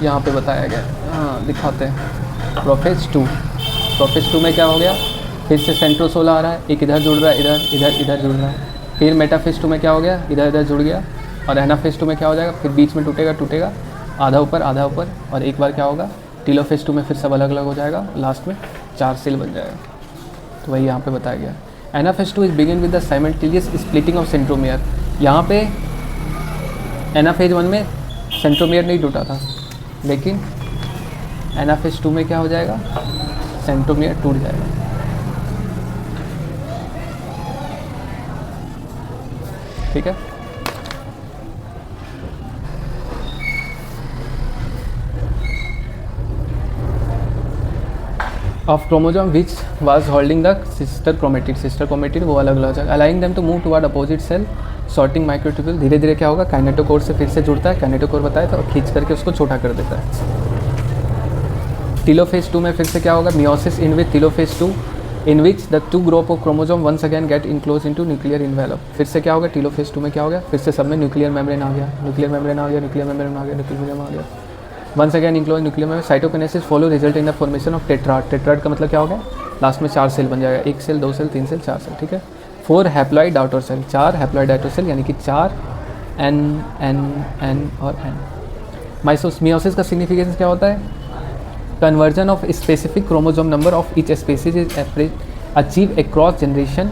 यहाँ पे बताया गया, हाँ दिखाते हैं। प्रोफेज 2, प्रोफेज 2 में क्या हो गया, फिर से सेंट्रोसोल आ रहा है, एक इधर जुड़ रहा है, इधर इधर इधर जुड़ रहा है, फिर मेटाफेज 2 में क्या हो गया, इधर इधर जुड़ गया, और एनाफेज 2 में क्या हो जाएगा, फिर बीच में टूटेगा, आधा ऊपर और एक बार क्या होगा, टीलोफेज 2 में फिर सब अलग अलग हो जाएगा, लास्ट में 4 सेल बन जाएगा, तो वही यहाँ पे बताया गया। Anaphase 2 is begin with the simultaneous splitting of centromere. यहाँ पे एनाफेज 1 में सेंट्रोमियर नहीं टूटा था, लेकिन एनाफेज 2 में क्या हो जाएगा, सेंट्रोमियर टूट जाएगा। ठीक है, of chromosome which was holding the sister chromatid वो अलग अलग हो जाएगा। Aligning them to move toward opposite cell sorting microtubule, धीरे धीरे क्या होगा, काइनेटोकोर से फिर से जुड़ता है, काइनेटोकोर बताया था, और खींच करके उसको छोटा कर देता है। टीलोफेज 2 में फिर से क्या होगा, meiosis in with telophase 2 in which the 2 group of chromosome once again get enclose into nuclear envelope. फिर से क्या होगा, टीलोफेज 2 में क्या हो गया, फिर से सब में न्यूक्लियर मेम्ब्रेन आ गया, once again enclose nuclear membrane. Cytokinesis follow result in the formation of tetrad. Tetrad का मतलब क्या हो गया, लास्ट में 4 सेल बन जाएगा, 1 सेल 2 सेल 3 सेल 4 सेल, ठीक है। 4 haploid outer cell, 4 haploid outer cell, यानी कि 4 N और N। मियोसिस का सिग्निफिकेशन क्या होता है, conversion of specific chromosome number of each species is achieved across generation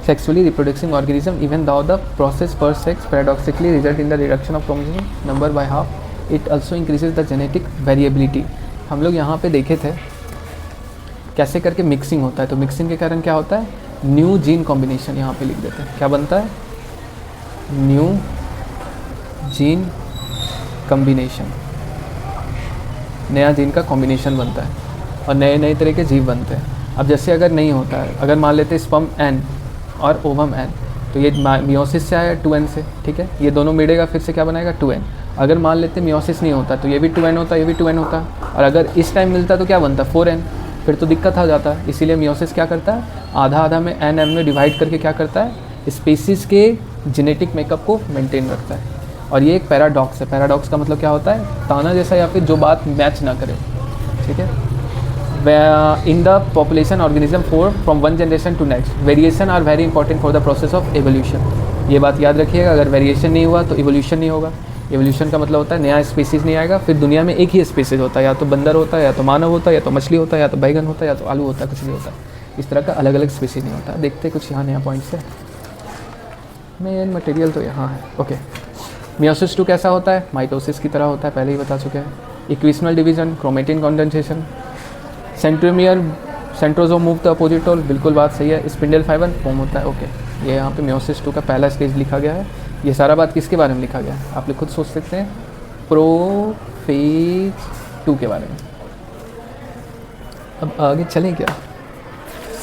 sexually reproducing organism, even though the process per sex paradoxically result in the reduction of chromosome number by half. It also increases the genetic variability. हम लोग यहाँ पे देखे थे कैसे करके मिक्सिंग होता है, तो मिक्सिंग के कारण क्या होता है, न्यू जीन कॉम्बिनेशन यहाँ पे लिख देते हैं, क्या बनता है, न्यू जीन कॉम्बिनेशन, नया जीन का कॉम्बिनेशन बनता है और नए नए तरह के जीव बनते हैं। अब जैसे अगर नहीं होता है, अगर मान लेते स्पर्म N और ओवम N, तो ये मियोसिस से आया 2N से, ठीक है, ये दोनों मिलेगा फिर से क्या बनाएगा 2N। अगर मान लेते मियोसिस नहीं होता तो ये भी 2N होता, ये भी 2N होता, और अगर इस टाइम मिलता तो क्या बनता 4N, फिर तो दिक्कत आ जाता है। इसीलिए मियोसिस क्या करता है, आधा आधा में N में डिवाइड करके क्या करता है, स्पीसीज़ के जेनेटिक मेकअप को मेंटेन रखता है। और ये एक पैराडॉक्स है। पैराडॉक्स का मतलब क्या होता है, ताना जैसा, या फिर जो बात मैच ना करे, ठीक है। In the population organism for from one generation to next, variation are very important for the process of evolution. ये बात याद रखिएगा, अगर वेरिएशन नहीं हुआ तो इवोल्यूशन नहीं होगा। एवोल्यूशन का मतलब होता है नया स्पीसीज़ नहीं आएगा, फिर दुनिया में एक ही स्पीसीज़ होता है, या तो बंदर होता है, या तो मानव होता है, या तो मछली होता है, या तो बैगन होता है, या तो आलू होता है, कुछ नहीं होता है। इस तरह का अलग अलग स्पीसीज़ नहीं होता। देखते कुछ यहाँ नया पॉइंट्स है। मेन मटेरियल तो यहाँ है। ओके, मियोसिस 2 कैसा होता है? माइटोसिस की तरह होता है, पहले ही बता चुके हैं। Equational division, chromatin condensation, centromere centrosome move the opposite pole, बिल्कुल बात सही है। स्पिंडल फाइबर फॉर्म होता है। ओके, ये यहाँ पे मियोसिस 2 का पहला स्टेज लिखा गया है। ये सारा बात किसके बारे में लिखा गया है? आप लोग खुद सोच सकते हैं, प्रोफेज 2 के बारे में। अब आगे चलें क्या,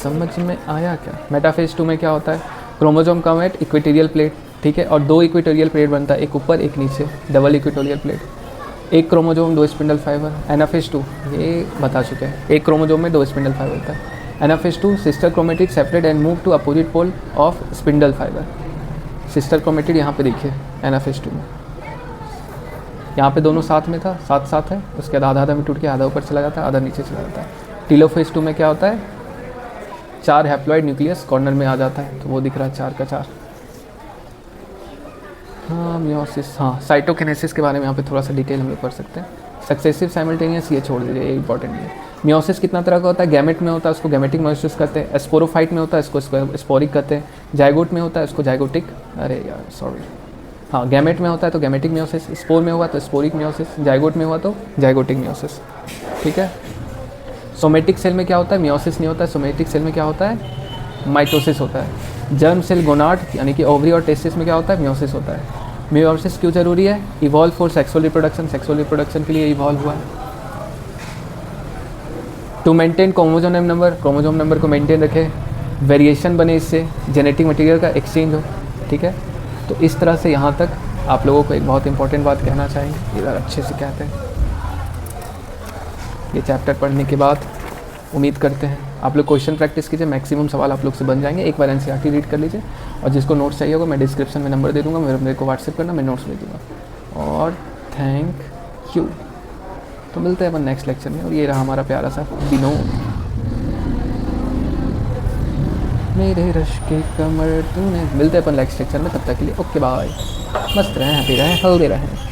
समझ में आया क्या? मेटाफेज 2 में क्या होता है? क्रोमोसोम का वेट, इक्वेटोरियल प्लेट, ठीक है, और 2 इक्वेटोरियल प्लेट बनता है, एक ऊपर एक नीचे, डबल इक्वेटोरियल प्लेट। एक क्रोमोसोम 2 स्पिंडल फाइबर। एनाफेज 2 ये बता चुके हैं, एक क्रोमोसोम में 2 स्पिंडल फाइबर होता है। Anaphase 2 sister chromatid separate and move to opposite pole of spindle fibre. Sister chromatid यहाँ पे देखिए एनाफेज 2 में, यहाँ पे दोनों साथ में था, साथ साथ है, उसके बाद आधा आधा में टूट के आधा ऊपर चला जाता है, आधा नीचे चला जाता है। टीलोफेज 2 में क्या होता है? 4 हैप्लॉइड न्यूक्लियस कॉर्नर में आ जाता है, तो वो दिख रहा है 4 का 4। हाँ मियोसिस, हाँ साइटोकिनेसिस के बारे में यहाँ पे थोड़ा सा डिटेल हम लोग पढ़ सकते हैं। सक्सेसिव साइमल्टेनियस ये छोड़ दीजिए, ये इंपॉर्टेंट नहीं है। मियोसिस कितना तरह का होता है? गैमेट में होता है, उसको गैमेटिक मियोसिस कहते हैं। स्पोरोफाइट में होता है, इसको स्पोरिक कहते हैं। जाइगोट में होता है, इसको जाइगोटिक, अरे यार सॉरी, हाँ गैमेट में होता है तो गैमेटिक मियोसिस, स्पोर में हुआ तो स्पोरिक मियोसिस, जाइगोट में हुआ तो जाइगोटिक मियोसिस, ठीक है। सोमेटिक सेल में क्या होता है? मियोसिस नहीं होता है। सोमेटिक सेल में क्या होता है? माइटोसिस होता है। जर्म सेल गोनाड यानी कि ओवरी और टेस्टिस में क्या होता है? मियोसिस होता है। मियोसिस क्यों जरूरी है? Evolve for sexual reproduction, sexual reproduction के लिए इवॉल्व हुआ है। To maintain chromosome number, chromosome number को मेंटेन रखे, वेरिएशन बने, इससे जेनेटिक मटेरियल का एक्सचेंज हो, ठीक है। तो इस तरह से यहाँ तक आप लोगों को एक बहुत इंपॉर्टेंट बात कहना चाहेंगे, इधर अच्छे से कहते हैं। ये चैप्टर पढ़ने के बाद उम्मीद करते हैं आप लोग क्वेश्चन प्रैक्टिस कीजिए, मैक्सिमम सवाल आप लोग से बन जाएंगे। एक बार एनसीईआरटी रीड कर लीजिए, और जिसको नोट्स चाहिए होगा मैं डिस्क्रिप्शन में नंबर दे दूँगा, मेरे को व्हाट्सएप करना, मैं नोट्स भेज दूँगा। और थैंक यू। तो मिलते हैं अपन नेक्स्ट लेक्चर में। और ये रहा हमारा प्यारा सा विनोद। मेरे रश के कमर तूने, मिलते हैं अपन नेक्स्ट लेक्चर में, तब तक के लिए ओके बाय। मस्त रहें, हैप्पी रहें, हेल्दी रहें।